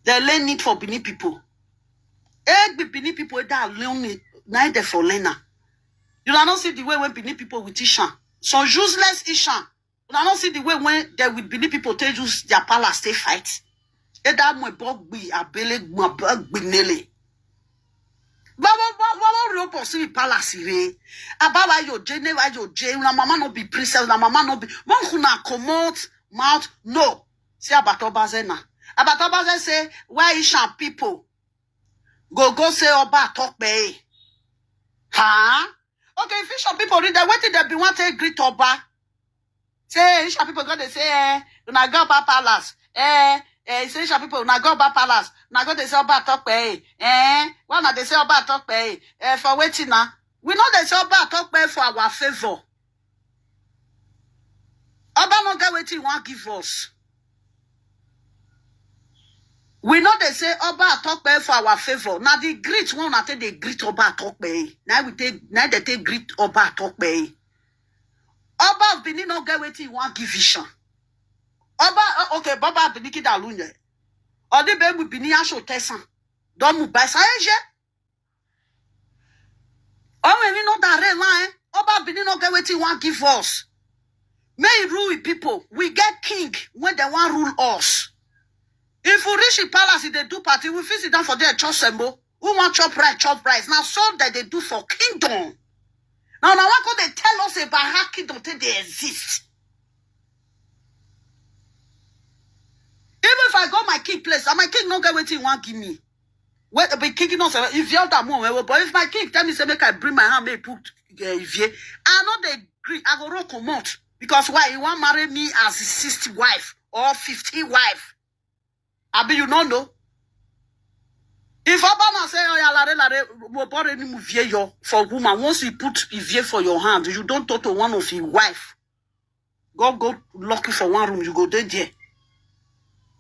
They learn it for Benin people. Benin people that learn it neither for learner. You don't see the way when Benin people with Ishan. Some useless Ishan. You don't see the way when they with Benin people they use their palace they fight. That my bog be abele my bog be nele. Baba real possible palace re. Ababa yo Geneva yo J. Na mama no be princess. Na mama no be. Mon kuna commot mouth no. See Abatobaze na. Abatobaze say why Ishan people go say Oba talk be. Huh? Okay, if Ishan people read that, what did they be want to greet Oba? Say Ishan people go they say when I go Oba palace. Say Ishan people na go Oba palace. Na go they say Oba talk be. Why not they say Oba talk be? For waiting now. We know they say Oba talk be for our favor. Oba no get waiting want give us. We know they say Oba talk be for our favor. Now the greet one na take they greet Oba talk be. Now they take greet Oba talk be. Oba of Benin no get waiting want give vision. Oba okay Baba Benin ki dalunye. Odi be mu Benin asho tesan. Don mu ba saje. Oh, we know that line. Oba Benin no get waiting want give us. May rule people. We get king when they want rule us. If we reach the palace, if they do party, we visit them for their chop sembo. Who want chop rice? Now, so that they do for kingdom. Now, what could they tell us about how kingdom they exist? if I go my king place, and my king no get wetin he wan give me. Wait, be king no say if you that more, but if my king tell me say make I bring my hand, make put Ivie, I know they agree. I go run comot because why he wan marry me as his 60th wife or 50th wife? Abi you no know. If Obama say oh yeah lare we borrow any Ivie yo for woman once you put Ivie for your hand, you don't talk to one of his wife. Go lock you for one room, you go there.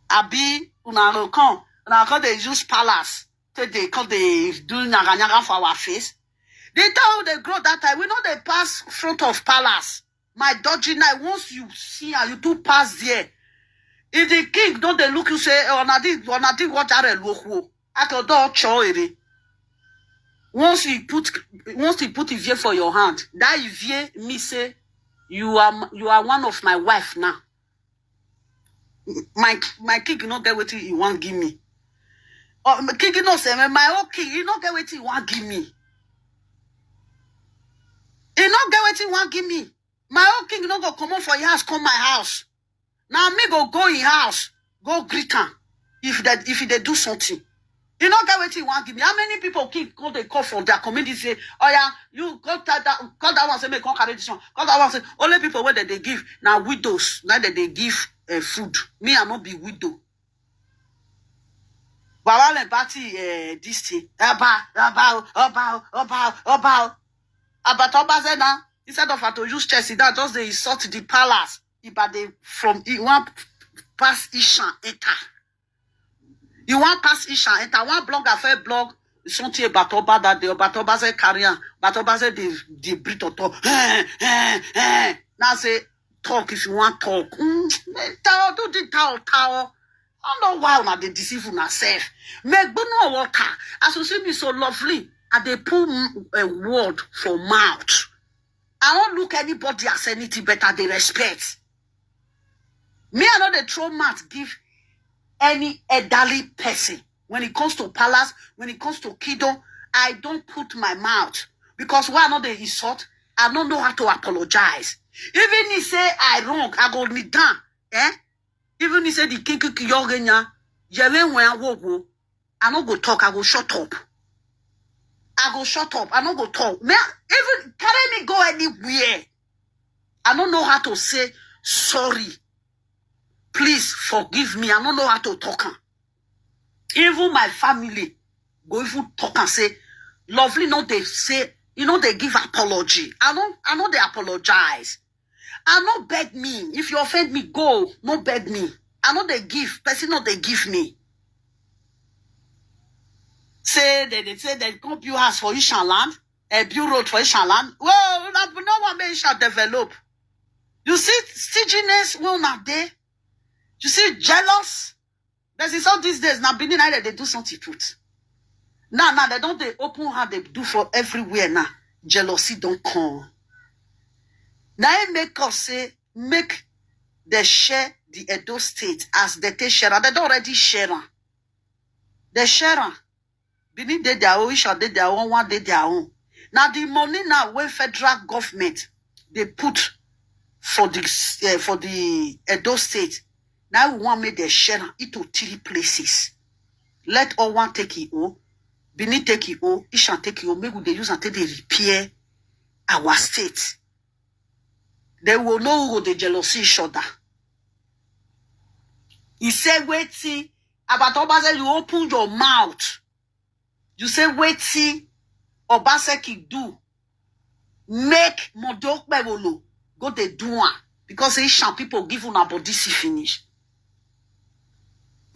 Abi una come they use palace. They call they do nyaga for our face. They tell they grow that time. We know they pass front of palace. My dodgy night. Once you see her, you do pass there. If the king don't they look you say, oh Nadi what are look I can do choiri. Once he put Ivie for your hand, that Ivie me say you are one of my wife now. My king not get what he want give me. Oh, my king no say my own king he not get what he want give me. He not get what he want give me. My own king not go come on for your house, come my house. Now me go in house, go greet him if they do something. He not get what he want give me. How many people king call they call for their community say, oh yeah, you call that one say me come carry this one. Call that one say only people where they give now widows, now that they give food. Me I not be widow. But I party this thing. About now. Instead of her to use chest, that just they insult the palace. But they from it one pass Ishan enter. You want pass Ishan enter one blog affair blog. Something about Oba that the Oba say carrier, but Oba say the Brit or talk. Now say talk if you want talk. Tell do the towel. I don't know why they deceive yourself. Make no water. As you see me so lovely, and they put a word for mouth. I don't look anybody as anything better. They respect. Me, I know they throw mouth give any elderly person. When it comes to palace, when it comes to kiddo, I don't put my mouth. Because why not they insult? I don't know how to apologize. Even if say I wrong, I go kneel down. Even if say the king yogenya, I no go talk, I go shut up. I no go talk. Me, even carry me go anywhere. I don't know how to say sorry. Please forgive me. I don't know how to talk. Even my family go even talk and say, lovely, no, they say, they give apology. I know they apologize. I no beg me. If you offend me, go. No beg me. I know they give. Person no they give me. Say they say they come build house for Ishan land, build road for Ishan land. Well, no one may shall develop. You see stinginess will not there. You see jealous. There's all these days now. Benin Island they do something put. Now they don't they open hand they do for everywhere now. Jealousy don't come. Now it make us say make they share the Edo State as they take share. They don't already share. They share. Benin did their own, Isha did their own, one did their own. Now the money now when federal government they put for the Edo State. Now we want make they share it to 3 places. Let all one take it all. Benin take it all. Isha take it all. Maybe they use until they repair our state. They will know who they jealousy each other. He said, wait, see, about Obase, you open your mouth. You say, wait, see, Obaseki do. Make Modok Bebolo go the doing. Because Ishan people give you a body see finish.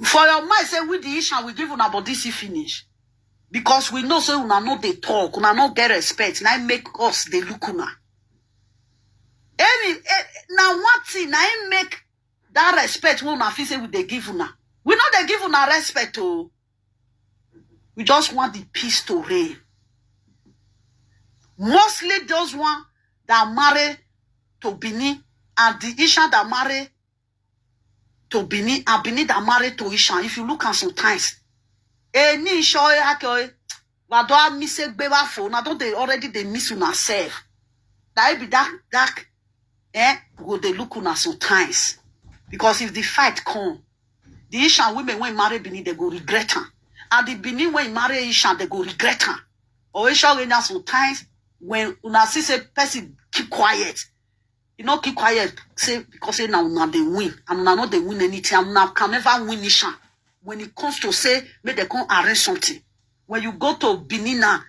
For your mind, say, with the Ishan, we give you a body see finish. Because we know, so we know they talk, we know get respect. Now make us the look una. Now one thing, now make that respect we una feel say we they give una. We know they give una respect oh. We just want the peace to reign. Mostly those one that marry to Benin and the Ishan that marry to Benin and Benin that marry to Ishan. If you look at sometimes, any show but don't miss a baby phone. Now don't they already they miss on ourselves. That be that go they look on us sometimes. Because if the fight come, The Ishan women when marry Bini, they go regret her. And the Bini when marry Ishan, they go regret her. Or Ishan sometimes when una see say person keep quiet. You know, keep quiet, say because say now they win. And una not they win anything. And una can never win Ishan. When it comes to say, may they come arrange something. When you go to Bini now,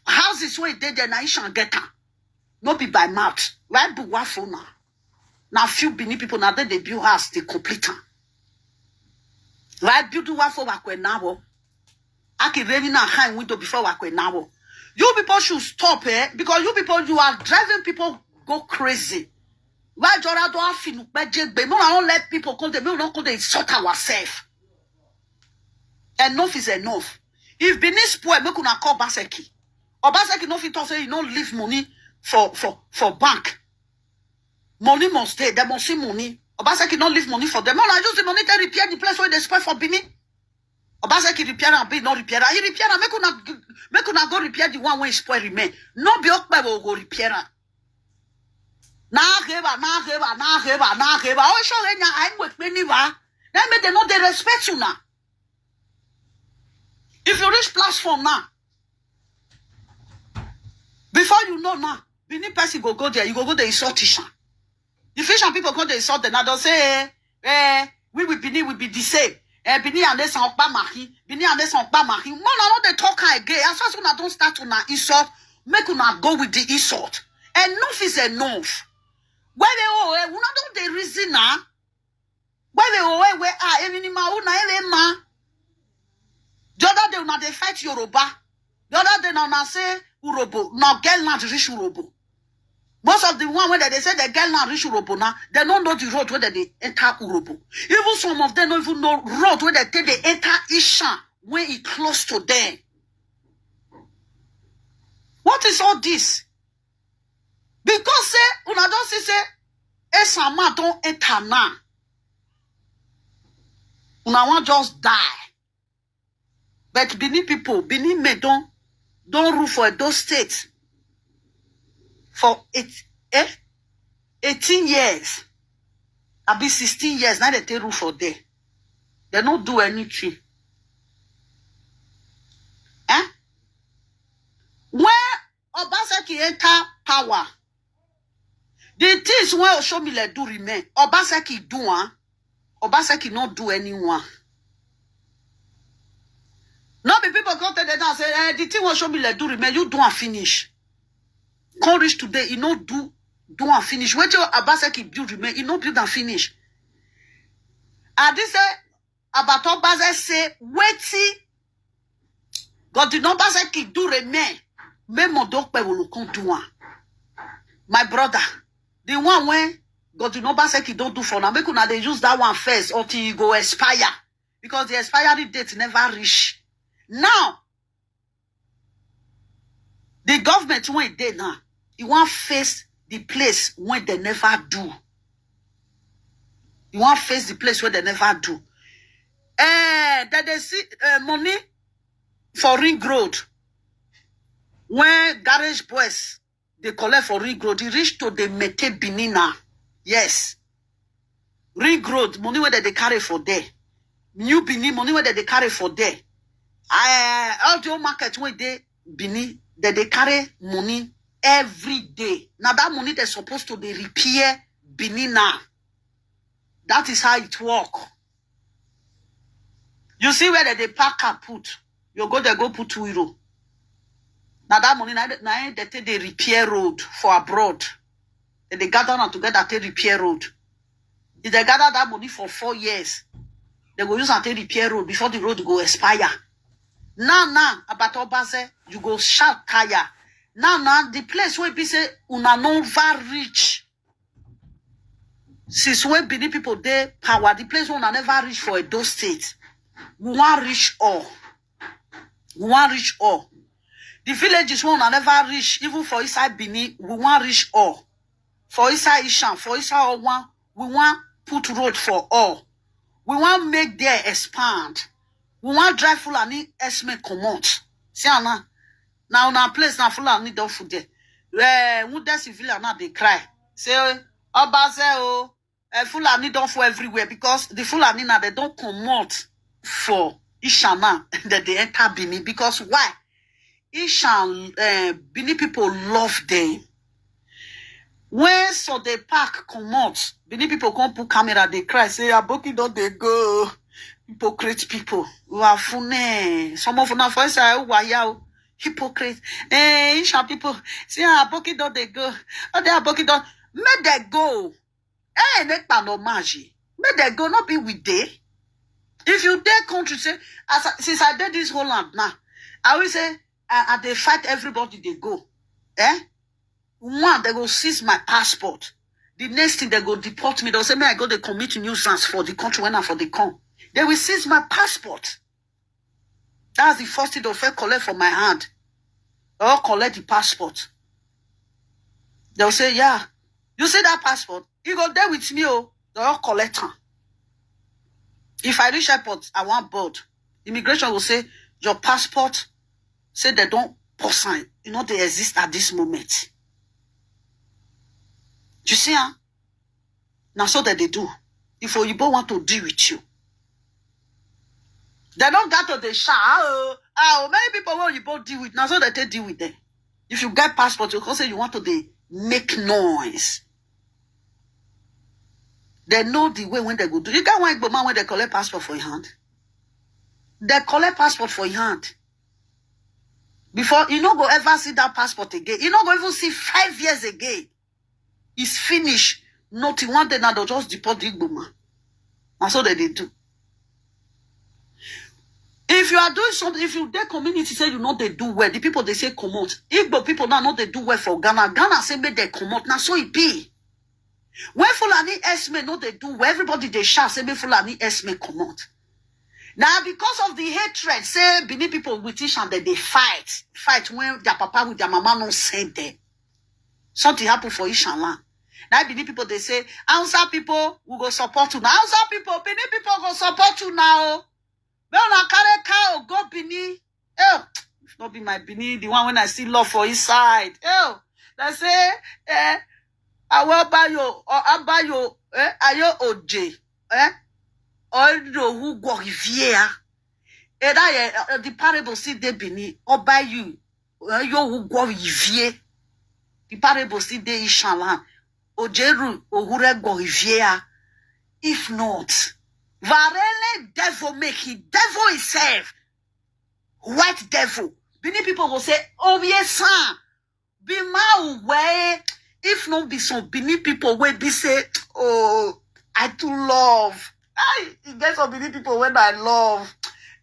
houses where they there, na Ishan get her. No be by mouth. Right be waffle now. Now few Bini people now they build house, they complete her. Right build waffle wakwe now. I can really now high window before wakwe now. You people should stop because you people you are driving people go crazy. Why Jora don't feel but don't let people come to me, don't come to insult ourselves. Enough is enough. If Benin spoil, make una call Baseki. Or Baseki no fit talk say you don't leave money for bank. Money must stay. They must see money. Obaseki don't leave money for them. No, I use the money to repair the place where they spoil for Benin. Obaseki repair and be no repair. He repair and make una go repair the one where spoil remain. No be okpe will go repair. Na heba. Oh, show I'm with many wa. Then make they know they respect you now. If you reach platform now, before you know now, Benin person go there, you go there insult Ishan. The Fishan people go there insult them. Now they say, we will Benin will be the same. Benin and this on Bamahi, Benin and this on Bamahi. No, they talk again. As soon as don't start on insult, make una go with the insult. Enough is enough. Where they we don't the reason now. Where they where any ma ma. The other day when they fight Yoruba, the other day now say Urobo, now girl not reach Urobo. Most of the one where they say the girl not reach Urobo now, they don't know the road where they enter Urobo. Even some of them don't even know road where they take they enter Ishan when it close to them. What is all this? Because say una don't say Esama don't enter now. Una want just die. But Benin people, Benin men don't rule for those states for 18 years. I be 16 years, now they take rule for there. They don't do anything. When Obaseki enter power, the things where show me like do remain. Obaseki do one, Obaseki not do anyone. Now the people come to them and say, the thing will show me like do remain, you do and finish. Can't reach today, you know do and finish. Wait till Obaseki build remain, you know build and finish. And this about Obaseki say, wait God did not Obaseki do remain. Memo dokpe will come do one. My brother, the one when God did not Obaseki don't do for now, make una they use that one first until you go expire. Because the expiry date never reach. Now, the government when they now, you want face the place when they never do. You want face the place where they never do. That they see money for Ring Road. When garage boys they collect for Ring Road, it reach to the Mete Benina. Yes. Ring Road, money where they carry for there. New Benin, money where they carry for there. All the market where they Benin, that they carry money every day. Now that money they're supposed to be repair Benin now. That is how it work. You see where they pack and put. You go there, go put €2. Now that money, now they take the repair road for abroad. They gather now together to repair road. If they gather that money for 4 years, they will use and take repair road before the road go expire. Now, about Obase, you go shout tire. Now, the place where people say, una never reach. Since when Benin people dey power, the place where una never reach for Edo State. We want reach all. We want reach all. The villages where una never reach, even for inside Benin, we want reach all. For inside Ishan, for inside Owan, we want put road for all. We want make there expand. We want drive Fulani estimate come out. See now na place na Fulani don't food there. Who that civilian now they cry. Say Obase o, Fulani don't for everywhere because the Fulani now they don't come out for Ishana that they enter Bini because why? Ishan Bini people love them. When so they park come out, Bini people come put camera, they cry, say Aboki don't they go. Hypocrite people. Who are funny. Some of them for say who are you? Hypocrite. Ishan people say Aboki don't they go. Oh they Aboki don't make they go. Make no magic. Make they go not be with they. If you dare country say, since I did this whole land now, I will say, they fight everybody they go. One, they go seize my passport. The next thing, they go deport me. They'll say, may I go, they commit nuisance for the country when I for the come. They will seize my passport. That's the first thing they'll first collect from my hand. They'll collect the passport. They'll say, yeah, you see that passport? You go there with me, oh. They'll collect her. If I reach airport, I want board. Immigration will say, your passport, say they don't sign. You know, they exist at this moment. You see, huh? Now so that they do. If Oyibo want to deal with you. They don't get to the shout. Many people want Oyibo deal with. Now so that they deal with them. If you get passport, you can say you want to make noise. They know the way when they go do. You get one man when they collect passport for your hand. They collect passport for your hand. Before you not go ever see that passport again. You not go even see 5 years again. It's finished. Not one day now they'll just deport the Igbo man. And so they do. If you are doing something, if you their community say you know they do well, the people they say come out. Igbo people now know they do well for Ghana. Ghana say make they come out. Now so it be. When Fulani Esme know they do well, everybody they shout say make Fulani Esme come out. Now because of the hatred, say Benin people with each other they fight when their papa with their mama no send them. Something happen for each other. Now Benin people they say, Hausa people we go support you now. Hausa people, Benin people go support you now. But on a carry car go Benin. If not be my Benin, the one when I see love for his side. They say, I will buy you or I buy you, ayo OJ, or who go Riviera. The parable see they Benin, or buy you, you who go Riviera. The parable see they Ishalan, Ojeru, or who go Riviera. If not, Varele devil make it, devil itself, white devil. Benin people will say, oh yes, son, be my way. If not be some Benin people will be say, oh, I too love. You get some Benin people when I love.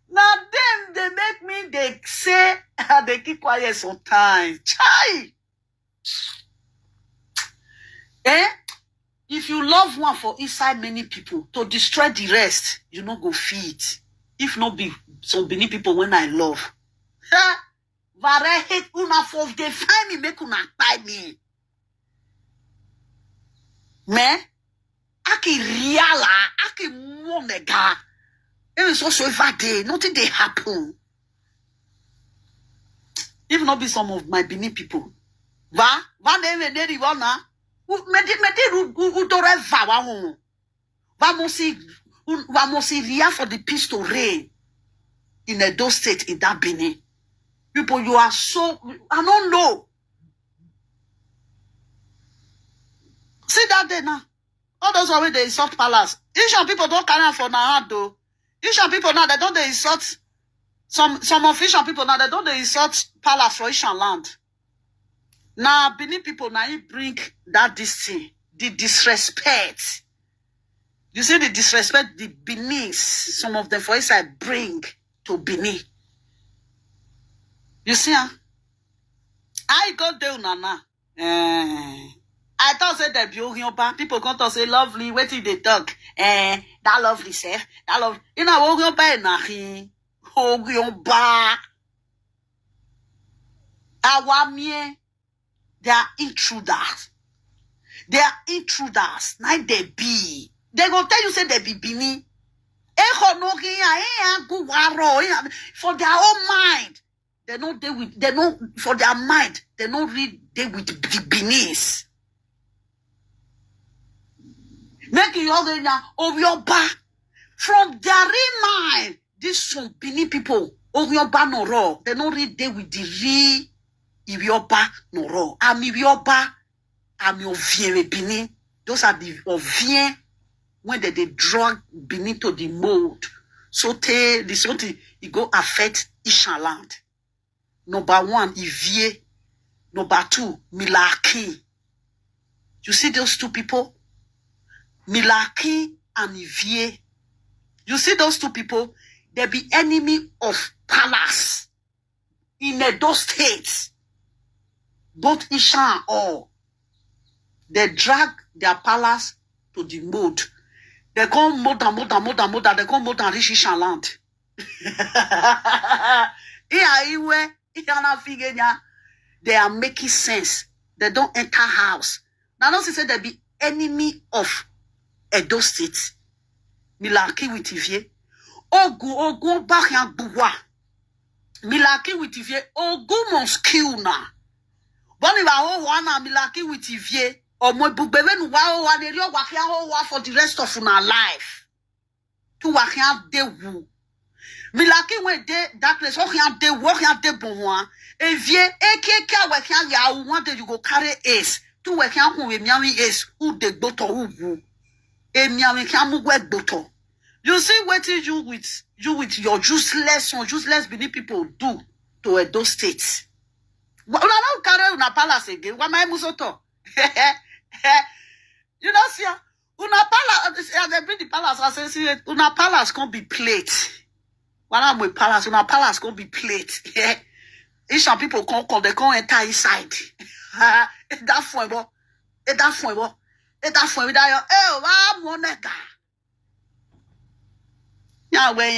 Now them they make me they say they keep quiet sometimes. Chai. If you love one for inside many people to destroy the rest, you not go feed. If not be some Benin people when I love. Vare hate una for they find me make una buy me. Me, aki riala, aki monega. It is also every day. Nothing they happen. If not be some of my Benin people, va they rivana. Vamos ria for the peace to reign in Edo State in that Benin. People, you are so I don't know. See that day now. All those are where they insult palace. Asian people don't carry for now though. Asian people now they don't they insult some official people now they don't they insult palace for Asian land. Now Benin people now you bring that this thing, the disrespect. You see the disrespect the Benin, some of them for inside bring to Benin. You see, I got there nana. I thought say that people come to say lovely, wait till they talk. That lovely self, that love. You know, we're going to buy Awamie. They are intruders. They are intruders. Now they be. They go tell you say they be Bini. For their own mind. They know they with they know for their mind. They don't read they with the Benis. Make you of your back. From their mind, this one Benin people, of your back no raw. They don't read there with the re if your back no raw. I'm your back, I'm your vie Benin. Those are the ovien when they drag Benin to the mold. So this something it go affect Ishan land. Number one, Ivie. Number two, Milaki. You see those two people? Milaki and Ivie. You see those two people? They be enemy of palace in those states. Both Ishan and all. They drag their palace to the mold. They come more than. They come more than reach Ishan land. They are making sense. They don't enter house. Now, don't say they be enemy of Edo State. Milaki with Ivie. Ogu bakyan buwa. Milaki with Ivie. Ogu must kill na. Boni wa ho wana Milaki with Ivie. Omo bugbewe nu wa ho wa de rio wakyan ho wa for the rest of our life. Tu wakyan de wu. Milaki when de that place wakyan de bon wa. Evie ekeka wakyan ya one day you go carry ace. Tu wakyan hu we miawi ace who de gboto wu. E miawi kan mu gwe gboto. You see what you with your useless Benin people do to Edo State. Una don't carry una palace again. Why my musoto? You know, see, una palace. They bring the palace. I say, una palace can't be plate. When I'm with palace, una palace can't be plate. Asian people can't come. They can't enter inside. That fun, bo. That fun, bo. That fun. That yo. Wa monega. Ya we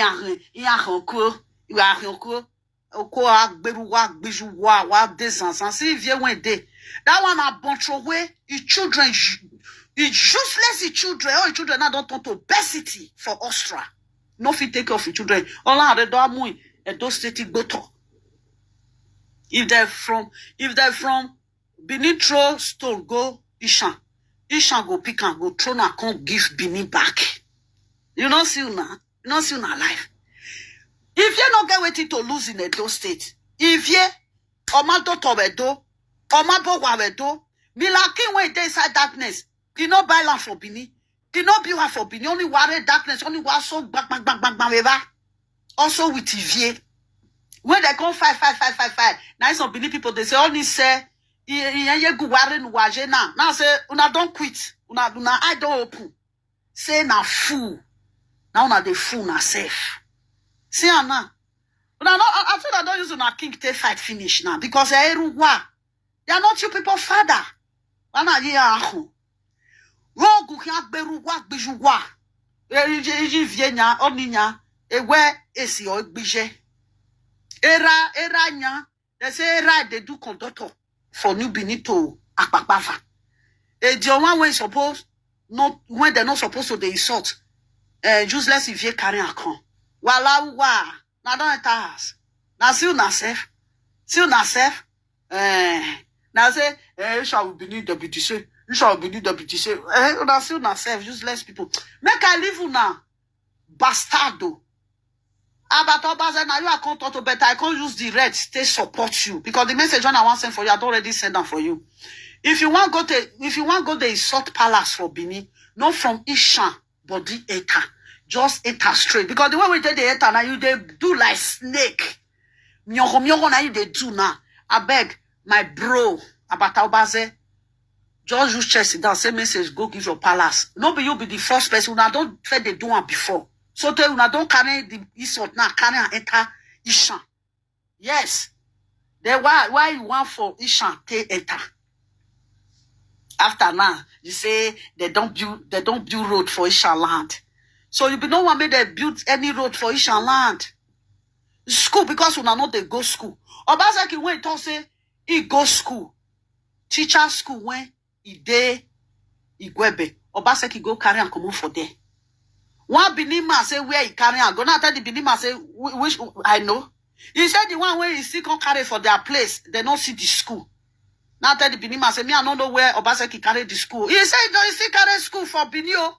ya hoko oko agberu wa gbiju wa desansan si vie wen de that one na boncho way children useless children all children now don't turn to obesity for Austria no fit take care of children all are do amu Edo State gboto if they're from Benin throw stone go Ishan go pick and go throw na come give Benin back you know see una not soon alive. If you not get waiting to lose in Edo State, if you or my daughter Edo, or my boy Edo, Milaki when they inside darkness, you know buy land for Bini, you know be one for Bini, only worry darkness, only one so bang. Also with TV. When they come fight. Now some Bini people they say only say you go worry no waje now. Now say una don't quit, una I don't open. Say na fool. Now na the fool na safe. See now. I feel I don't use una king take fight finish now because they are not you people father. Wana ye ahu. Rogu kya beru wa biju wa. Eji vienya oninya ewe esi o gbije. Era nya. They say era they do conductor for New Benin to Akpakpava. The one when suppose not when they're not supposed to they insult. Useless if you carry a con. Wala wa. Na don't enter house. Na see una safe. Na say, you shall be need deputy say. You shall be need deputy say. Una see una safe. Useless people. Make I leave una. Bastardo. Abato baze na you are content but I can't use the red stay support you because the message I want send for you I don't already send them for you. If you want go the insult palace for Benin, not from Ishan. Body enter. Just enter straight. Because the way we take the enter now, you they do like snake. Myoko now you they do now. I beg, my bro, Abataobaze, just use chest down, say message, go give your palace. Nobody you be the first person. Una don't try they do one before. So tell una don't carry the insult now, carry and enter Ishan. Yes. Then why you want for Ishan take enter? After now, you say they don't build road for Ishan land. So you be no one made they build any road for Ishan land. School because we not they go school. Obaseki when talk say he go school. Teacher school when he dey Igwebe. Obaseki go carry and come for there. One Benima say where he carry and go. Now tell the Benima say which I know. He said the one where he still can carry for their place. They don't see the school. Now tell the Benima say me I don't know where Obaseki carry the school. He said no, he still carry school for Benio.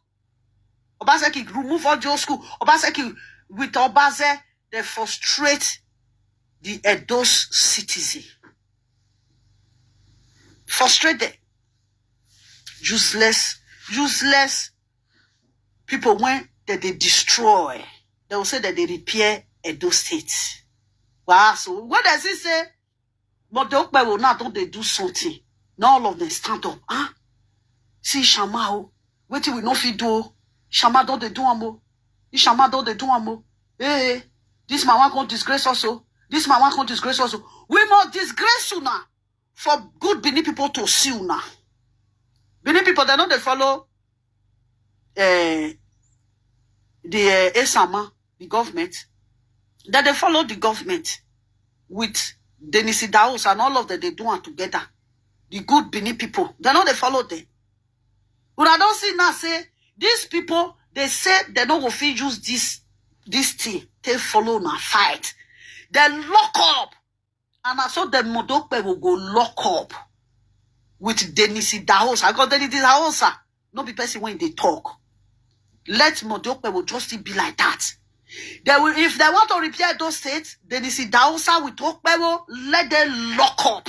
Obaseki remove all the old school. Obaseki with Obaze, they frustrate the Edo's citizen. Frustrated. Useless people when they destroy. They will say that they repair Edo State. Wow, so what does it say? But the Okpe will not, don't they do something? Now all of them stand up. Huh? See Shama, wait till we know if you do. Shama don't they do amo. Shama don't they do amo. Hey, this man won't disgrace also. This man won't disgrace also. We must disgrace you now for good Benin people to see you now. Benin people, they know they follow the Esama, the government. That they follow the government with Dennis Daos and all of them, they do it together. The good Benin people, they know they follow them. But I don't see now say, these people, they say they don't go fit use this thing. They follow now fight. They lock up. And I saw the Modokpe will go lock up with Dennis Daos. I got Dennis Daos. No be person when they talk. Let Modokpe will just be like that. They will, if they want to repair those states, Dennis Daosa will talk, let them lock up.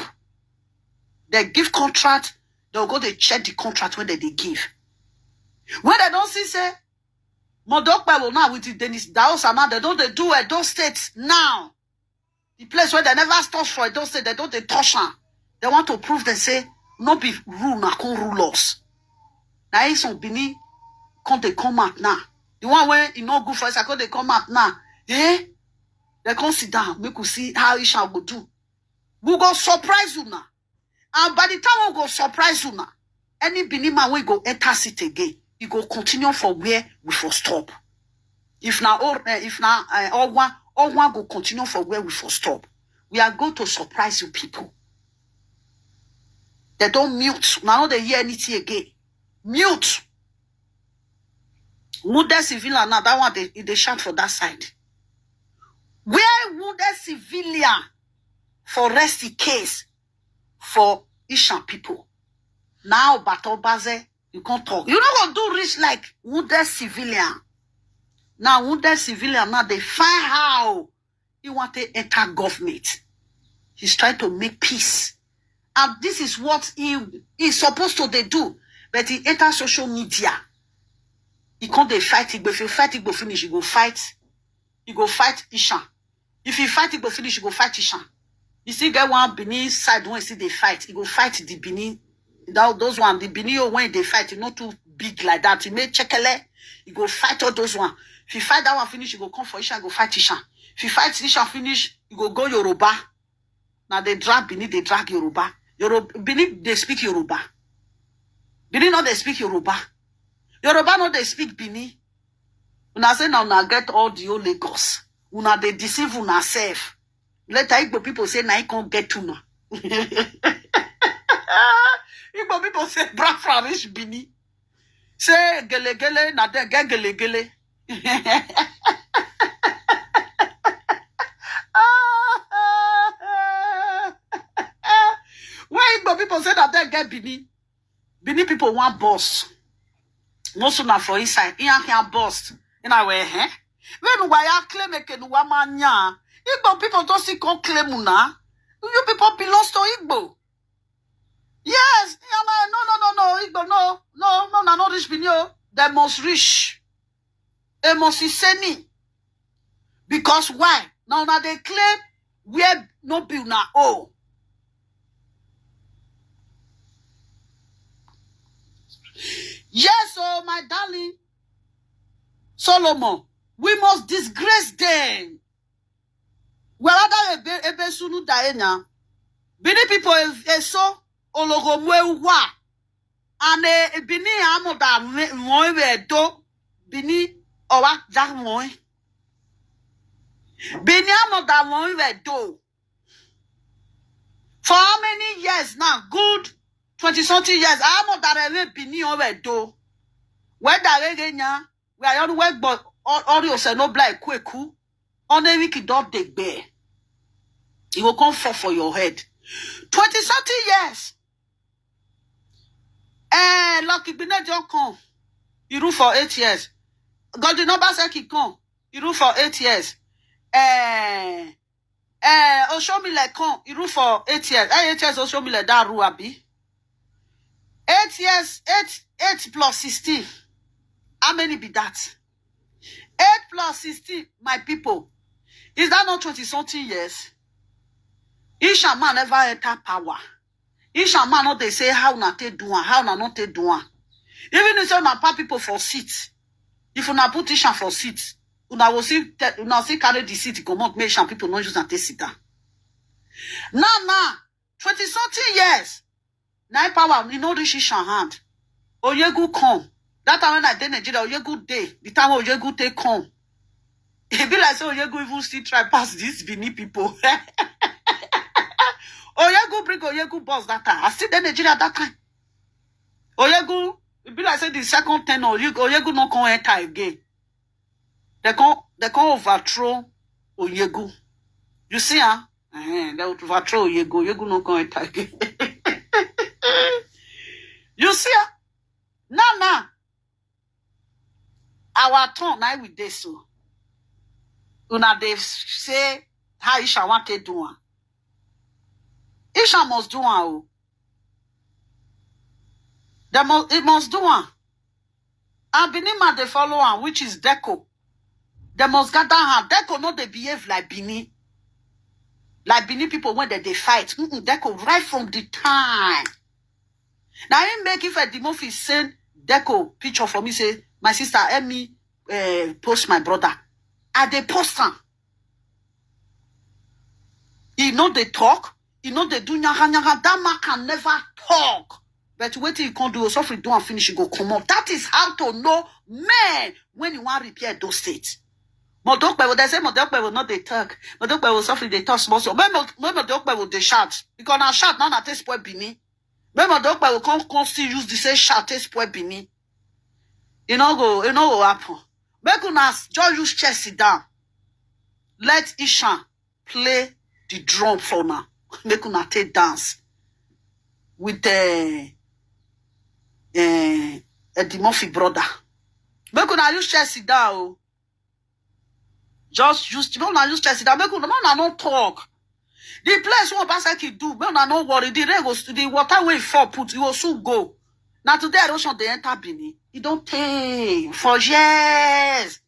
They give contract, they'll go to check the contract when they give. When they don't see, say, Modokpe will now with the Dennis Daosa now, they don't do it, those states now. The place where they never touch for those states, they don't they touch them. They want to prove, they say, no be rule, na can rule us. Now, it's on Bini, can't they come out now? The one where you know good for us, I they come out now. Eh? They come sit down, make you see how it shall go do. We go surprise you now. And by the time we go surprise you now, any Benin man will go enter seat again. He go continue from where we for stop. If now all one go continue from where we for stop. We are going to surprise you people. They don't mute. Now they hear anything again. Mute. Wounded civilian now, that one they shout for that side. Where wounded civilian for rest the case for Ishan people? Now Bato Baze, you can't talk. You not gonna do rich like wounded civilian. Now wounded civilian now they find how he want to enter government. He's trying to make peace. And this is what he is supposed to do. But he enter social media. He can't they fight it, but if you fight it, go finish, you go fight. You go fight Ishan. If you fight it, go finish, you go fight Ishan. You see, get one Benin side when you see they fight, you go fight the Benin. Those one, the Benin when they fight, it's not too big like that. You may chekele, you go fight all those one. If you fight that one finish, you go come for Ishan, go fight Ishan. If you fight Ishan finish, you go Yoruba. Now they drag Benin, they drag Yoruba. Benin, they speak Yoruba. Benin, not they speak Yoruba. Yoruba no they speak Bini. Una say now una get all the old Lagos. Una they deceive una self. Later Igbo people say na I can't get to na. Igbo people say black Flemish Bini. Say gele gele na de get gele gele. Why Igbo people say that they get Bini? Bini people want boss. Most of them for inside. He can't bust. In a way, eh? When we are claiming que nous amanya, Igbo people don't see qu'on claim una. You people belong to Igbo. Yes. No. Igbo, no, not rich binyo. They must reach. They must send. Because why? Now they claim we no be una oh. Yes, oh my darling Solomon, we must disgrace them. Whether ebe sunu daena, Bini people is so ologomwe wa, and Bini amoda moe do Bini owa jack moe. Bini amoda moe do. For how many years now? Good 20-something years. I'm not that Bini over do. Where that again, we are on work, but all you say no black quick. On a week, don't take bear. It will come for your head. 20-something years. Lucky Bina don't come. You do for 8 years. Godwin Obaseki come. He rule for 8 years. Oshomile come. He rule for 8 years. 8 years Oshomile that rule abi. 8 years, 8 plus 16. How many be that? 8 plus 16, my people. Is that not 20-something years? Isha man never enter power. Isha man not they say how na take do one, how na not take do one. Even if you na pa people for seat, if you na put Isha for seat, una will see carry the seat come out, make sure people not use and take sit down. Now, 20-something years. Now power, you know this Isha hand. Oyegu come. That time when I did Nigeria, Oyegu day. The time Oyegu take come. It be like so Oyegu even still try pass these Benin people. Oyegu bring Oyegu boss that time. I still in Nigeria that time. Oyegu, it be like say the second 10 Oyegu not come enter again. They can overthrow Oyegu. You see, huh? They overthrow Oyegu. Oyegu not come enter again. You see, huh? Now. Our turn now with this so. Una they say how Isha want to do one. Isha must do one. It must do one. And Benin man they follow one, which is Deco. They must gather hand. Deco not they behave like Benin. Like Benin people when they fight. Deco right from the time. Now he make if a Dimorphy send Deco picture for me say, my sister, help me post my brother. And they post him. You know they talk. You know they do nyaga. That man can never talk. But wait till you can't do so if you do and finish, you go come up. That is how to know man when you want to repair those states. Modokbe will they say Modokbe will not they talk. Modokbe will suffer they talk small. So when Modokbe will they shout. Because now shout now na take spoil Bini. When Modokbe will come still use the same shout take spoil Bini. It no go happen. Make una just use chest sit down. Let Isha play the drum for now. Make una take dance with the Murphy brother. Make una use chest sit down. Just use chest sit down. Make una not talk. The place what Obaseki do, make una no worry. The rain goes to the water way fall put. You will soon go. Now today erosion they enter Benin. It don't take for years.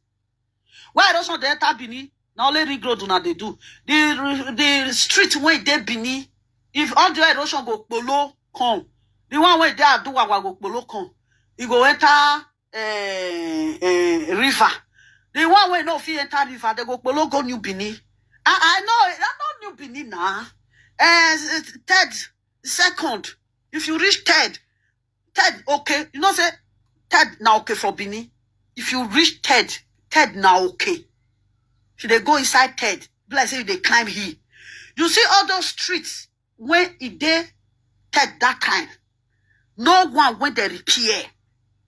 Why erosion they enter Benin? Now only regrowth do not they do. The street way they Benin. If all the erosion go below come, the one way they do go below come. You go enter river. The one way no fit enter river, they go below go New Benin. I know New Benin now. Third, second. If you reach third, okay. You know say third now okay for Benin. If you reach third now okay. So they go inside third. Like say they climb here. You see all those streets when it dey third that time. No one when they repair.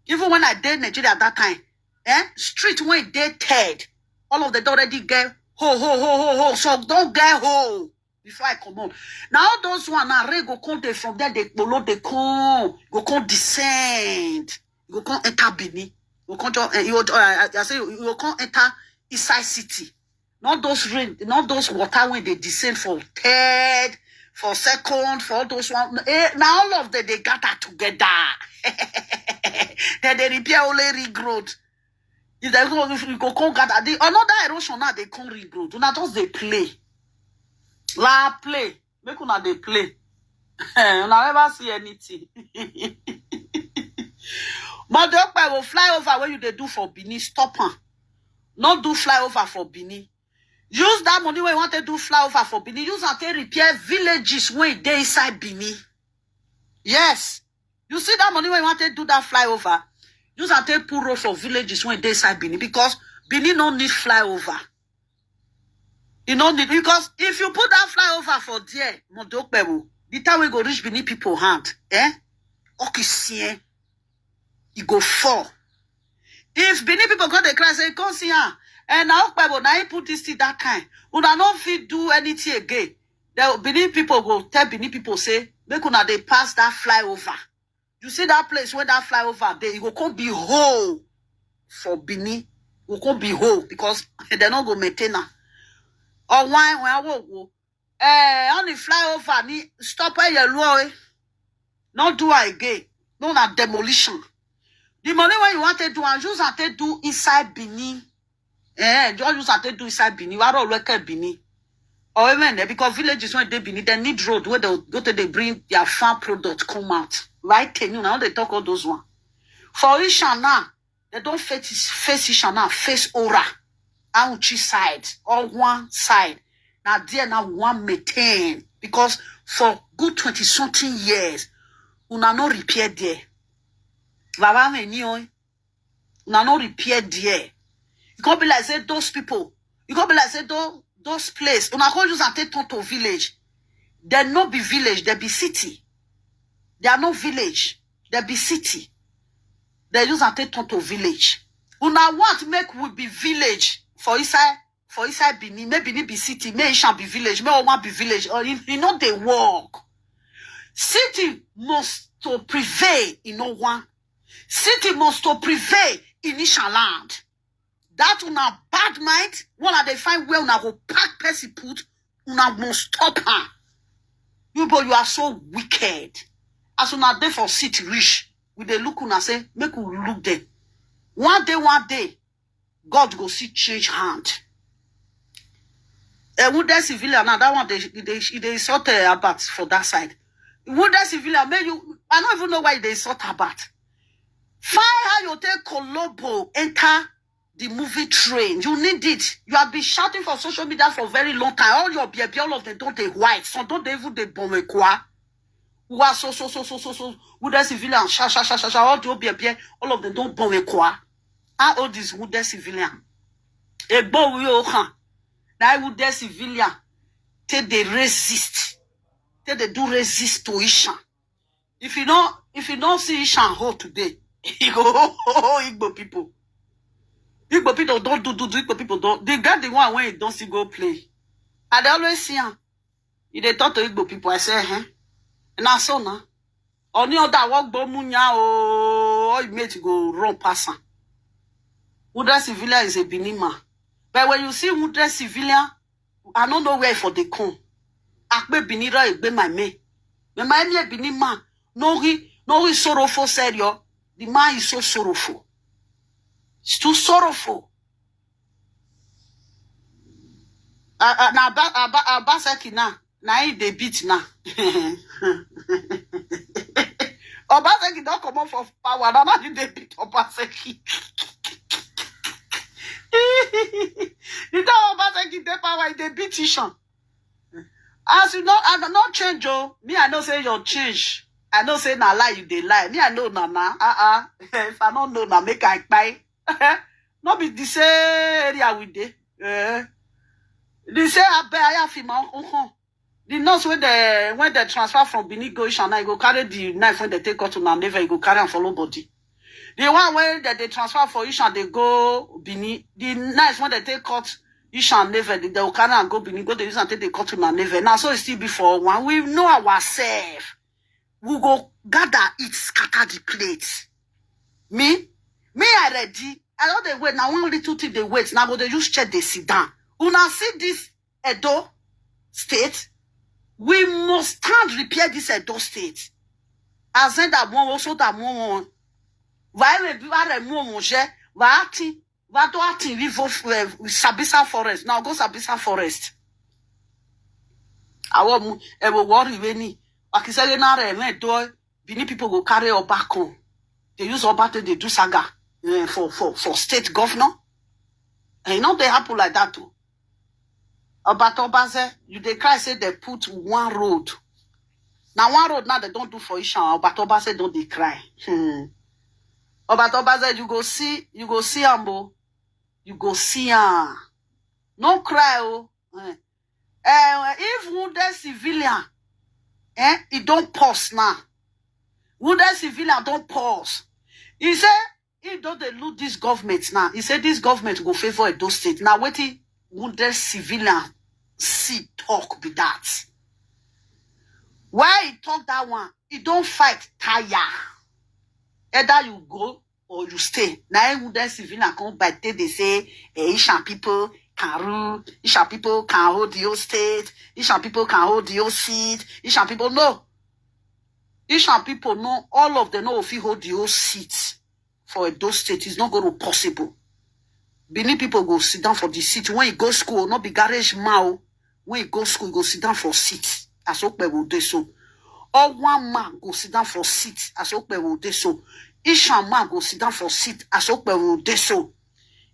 Even when I did Nigeria at that time, street when they third, all of them already get ho. So don't get ho before I come on. Now those one now go come there from there they below they come descend. You go come enter Benin. You come I say you go come enter inside city. Not those rain, not those water when they descend for third, for second, for all those one. Now all of them they gather together. Then they repair only regrowth. If you go come gather, another erosion now they come regrowth. Una just they play. La play. Make una they play. Una never see anything. Modokbe will fly over when you they do for Benin. Stop her. Not do fly over for Benin. Use that money when you want to do fly over for Benin. Use and take repair villages when they inside Benin. Yes. You see that money when you want to do that flyover. Use and take pull road for villages when they inside Benin. Because Benin don't need flyover. You don't need, because if you put that flyover for there, Modokbe, the time we go reach Benin people hand, okay, you go fall. If Benin people got the cry, say, come see her. And now he put this thing that kind. Una not fit do anything again. The Benin people go tell Benin people say, make una they pass that flyover. You see that place where that flyover there, you go come be whole for Benin. We could be whole because they not go maintain her. Or why when I go on the flyover ni stop your law. Not do it again. No na demolition. The money when you want to do and just have to do inside Benin. Just have to do inside Benin. Why don't look at Benin? Or even there because villages when they Benin, they need road where they go to they bring their farm product come out. Right? You know they talk all those one. For Ishana, they don't face Ishana, face Ora. Auchi side or one side. Now there now one maintain because for good 20-something years, una no repair there. Baba me ni oi. Una no repair there. You can't be like say those people. You can't be like say those place. Una can't just take to village. They no be village. They be city. They are no village. They be city. They just take to village. Una want make we be village. For inside Benin, maybe Benin be city, may it shall be village, may it want be village, or you know they work. City must to prevail in no one. City must to prevail in Isha land. That una bad mind, one of they find where una go pack person put, una must stop her. You boy, you are so wicked. As una dey for city rich, we dey look una say, make we look there. One day. God go see change hand. Would that civilian now that one they sort about for that side. Would that civilian may you I don't even know why they sort about. Find how you take Colombo enter the movie train. You need it. You have been shouting for social media for a very long time. All your baby, all of them don't they white. Some don't they even they bomb quoi. Who are so. Would that civilian all your baby, all of them don't bomb quoi. How old is wounded civilian? A boy will come. Now wounded civilian. Take they resist. Take they do resist to Ishan. If you don't see Ishan hold today, you go Igbo people. Igbo people don't do Igbo people don't. They got the one when you don't see go play. And they always see him. If they talk to Igbo people, I say, and I saw now. Only other walk bomunya or you made to go run past him. Wounded civilian is a Benin man. But when you see wounded civilian, I don't know where for the come. Akbe Benira egbe my me. Me my me Benin man. No he sorrowful said yo. The man is so sorrowful. It's too sorrowful. Na Obaseki na he dey beat na. Obaseki don't come up for power. Now you dey beat Obaseki. You know Obaseki dey power, they beat Ishan. As you know, I do not change, oh. Me, I know say your change. I know say na lie, you dey lie. Me, I know na. If I don't know na, make I buy. Not be the same area we dey. They say I have him. The nurse when they transfer from Benin go Ishan, I go carry the knife when they take out to na never, you go carry and follow body. The one where they transfer for Ishan, they go Benin. The nice when they take cut Ishan never, they will carry and go Benin, go to use and take the cut to never. Now, so it's still before one. We know ourselves. We go gather, eat, scatter the plates. Me, I ready. I know they wait. Now, one little thing they wait. Now, go they just check, they sit down. When I see this Edo state, we must stand repair this Edo state. As in that one, also that one. Va do ati vivo Sabisa forest. Now go Sabisa forest. I want worry when Akisele na re do Benin people go carry Obako. They use Obako they do saga for state governor. And you know they happen like that too. Obato Baze, you they cry say they put one road. Now one road now they don't do for Ishan. Obato Baze don't they cry. Obato Baze, you go see Ambo. You go see no cry, oh. If wounded civilian, it don't pause now. Wounded civilian don't pause. He say, he don't they loot this government now. He said this government go favor Edo State. Now waiting wounded civilian see talk be that. Why he talk that one? He don't fight tire. Either you go or you stay. Now who then civilian come by they say Ishan people can rule, Ishan people can hold the whole state, Ishan people can hold the whole seat, Ishan people no. Ishan people know all of them know if you hold the whole seat for those state is not going to possible. Benin people go sit down for the seat. When you go school, not be garage mao. When you go school, you go sit down for seat. As Okpe will do so. Or one man go sit down for seat. As Okpe will do so. Ishan man go sit down for seat. As Okpe will do so.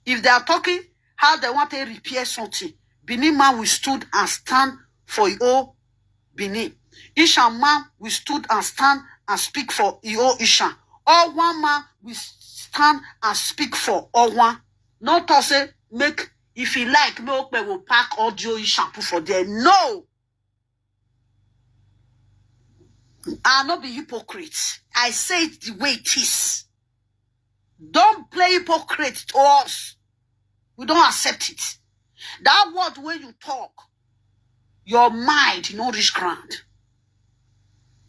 If they are talking how they want to repair something, Benin man will stood and stand for your Benin. Ishan man will stood and stand and speak for your Ishan. Or one man will stand and speak for all one. Not to say, make, if you like, no, we will pack audio shampoo for them. No. I'll not be hypocrite. I say it the way it is. Don't play hypocrite to us. We don't accept it. That word when you talk, your mind, you know, reach ground.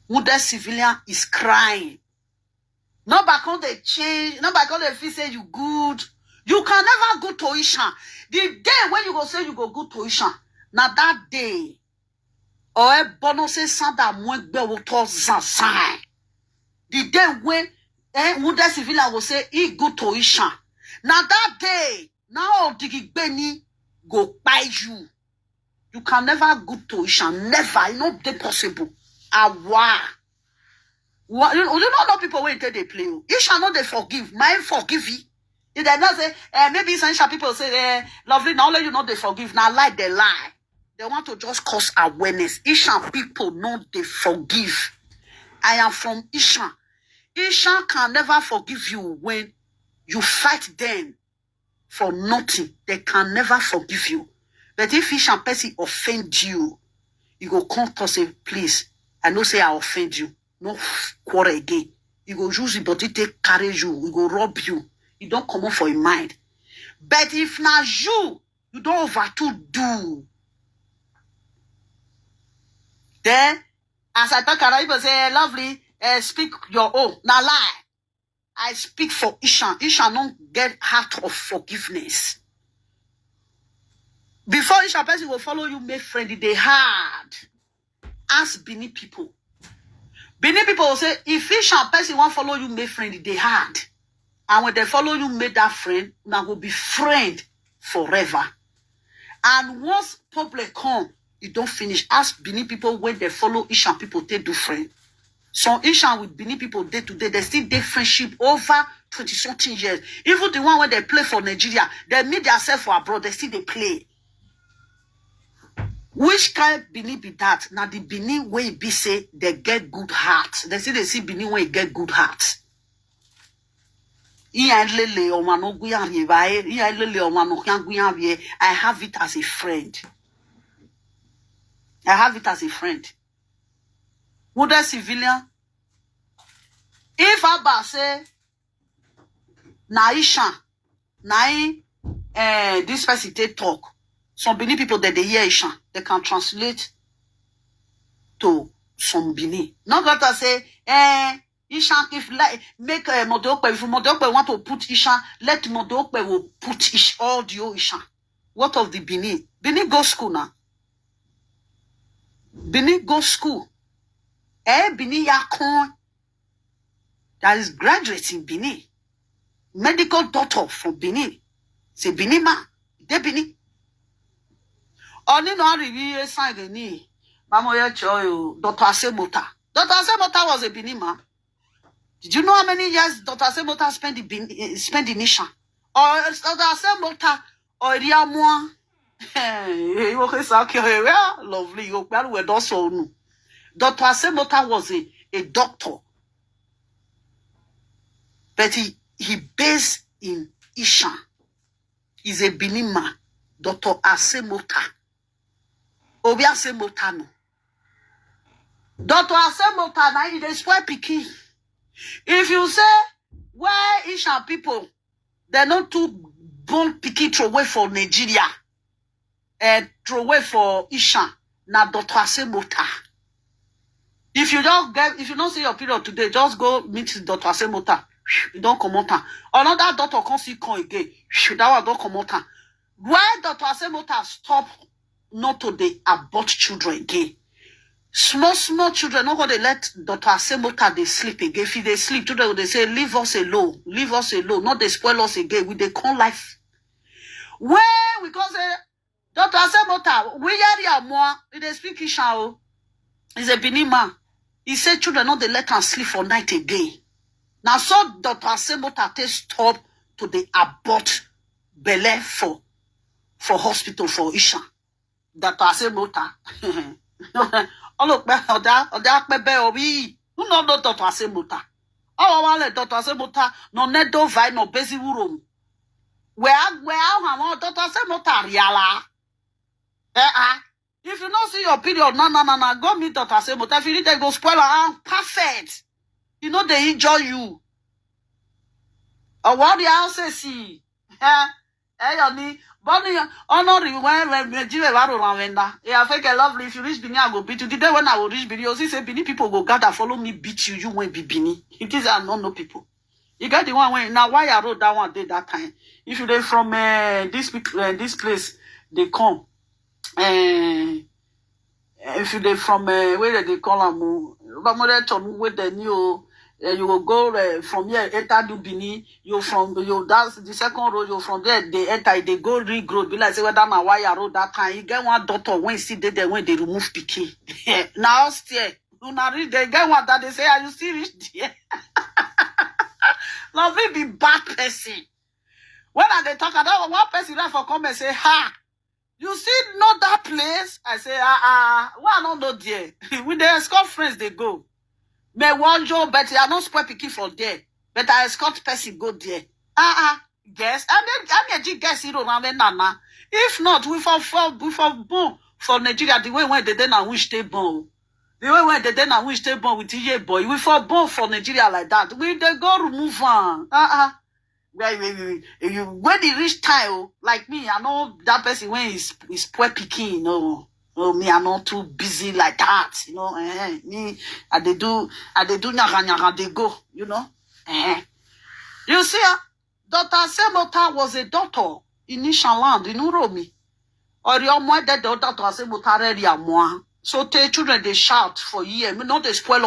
Who that civilian is crying. Not because they change, not because they feel say you good. You can never go to Ishan. The day when you go say you go to Ishan, now that day, or a bonus sanda mwegbe woto zansan. The day when Muda civilian will say he go to Ishan. Now that day, now Digi Beni go buy you. You can never go to Ishan. Never. It's not possible. Awa. You don't know people when they play. Ishan not they forgive. My forgive you. If they not say, maybe some people say, lovely, now let you know they forgive. Now lie, they lie. They want to just cause awareness. Ishan people know they forgive. I am from Ishan. Ishan can never forgive you when you fight them for nothing. They can never forgive you. But if Ishan person offend you, you go come to say, please, I know say I offend you. No quarrel again. You go use the body take carry you. We go rob you. You don't come up for your mind. But if now you don't over to do. Then, as I talk around, people say, lovely, speak your own. Now lie. I speak for Ishan. Ishan don't get heart of forgiveness. Before Ishan person will follow you, make friendly, they hard. Ask Benin people. Benin people will say, if Ishan person won't follow you, make friendly, they hard. And when they follow you, make that friend, now will be friend forever. And once public come, you don't finish. Ask Benin people when they follow Ishan people, they do friend. So Ishan with Benin people day to day, they still do friendship over 20-something years. Even the one when they play for Nigeria, they meet themselves for abroad, they still they play. Which kind of Benin be that? Now the Benin way be say they get good heart. They see Benin when you get good heart. I have it as a friend. I have it as a friend. Would a civilian? If Abba say, na Ishan, this person they talk. Some Benin people that they hear Ishan, they can translate to some Benin. Not got to say, Ishan, if like make Modeokpe, if Modeokpe want to put Ishan, let Modeokpe will put all the Ishan. What of the Benin? Benin go school now. Benin go school. Benin Yakon that is graduate in Benin. Medical doctor from Benin. C'est Benin man. De Benin. Oni no review sign the knee. Mamoya Choyo, Dr. Asemota. Dr. Asemota was a Benin man. Did you know how many years Dr. Asemota spent in Ishan? Or Dr. Asemota or Riamwa? Lovely. Dr. Asemota was a doctor. But he based in Ishan. He's a Benin man. Dr. Asemota. Obi Asemota no. Dr. Asemota na he dey spoil pikin. If you say where Ishan people they not too born pikin throw away for Nigeria and throw away for Ishan na Dr. Asemota. If you don't see your period today, just go meet Dr. Asemota. You don't come out. Another doctor can't see come again. That one don't come out. Why Dr. Asemota stop not to they abort children again? Small children, not gonna let Dr. Asemota they sleep again. If they sleep, children they say, leave us alone, not they spoil us again with the con life. When we call say Dr. Asemota, we are more, they speak Ishao. He's a Benin man. He said children not they let them sleep for night again. Now so Dr. Asemota they stop to the abort belle for hospital for Isha. Dr. Asemota. Oh look, oda bebe obi. Who know Dr. Asemota? Oh, wale Dr. Asemota no nedo vai no bezi urom. Where have Dr. Asemota riala? If you don't see your period, no, go meet Dr. Asemota. If you need to go spoil her, perfect. You know they enjoy you. Or what the house see? Yoni, Bonnie, honor when Nigeria Ravenda. Yeah, I think I lovely. If you reach Bini, I go beat you. The day when I will reach Bini, you see, say Bini people go gather, follow me, beat you. You won't be Bini. It is no people. You got the one way. Now, why I wrote that one day that time? If you they from this place, they come. If you they from where they call them, with the new. You will go from here, enter Dubini, that's the second road, you from there, they enter, they go ring road, be like, say, whether my wire road that time, you get one daughter, when you see there, when they remove Piki. Now, still, you not reach, they get one that they say, are you still reach there? Now, we be bad person. When they talk about one person, that for come and say, ha, you see, not that place? I say, why not know there? With the escort friends, they go. Me one job, but I not spoil picky for there. But I escort person go there. Guess. I'm a guess you don't have nana. If not, we for born for Nigeria the way when they then wish they born. The way when they then wish they born with TJ boy. We for born for Nigeria like that. We they go remove on. When they reach time, like me, I know that person when is spoil picky, you know. Oh, me, I'm not too busy like that, you know. Me, they do nyaga, they go, you know. You see, Dr. Asemota was a doctor in Nishaland, in Uromi. Or your mother, Dr. Asemota, so the children they shout for years, not they spoil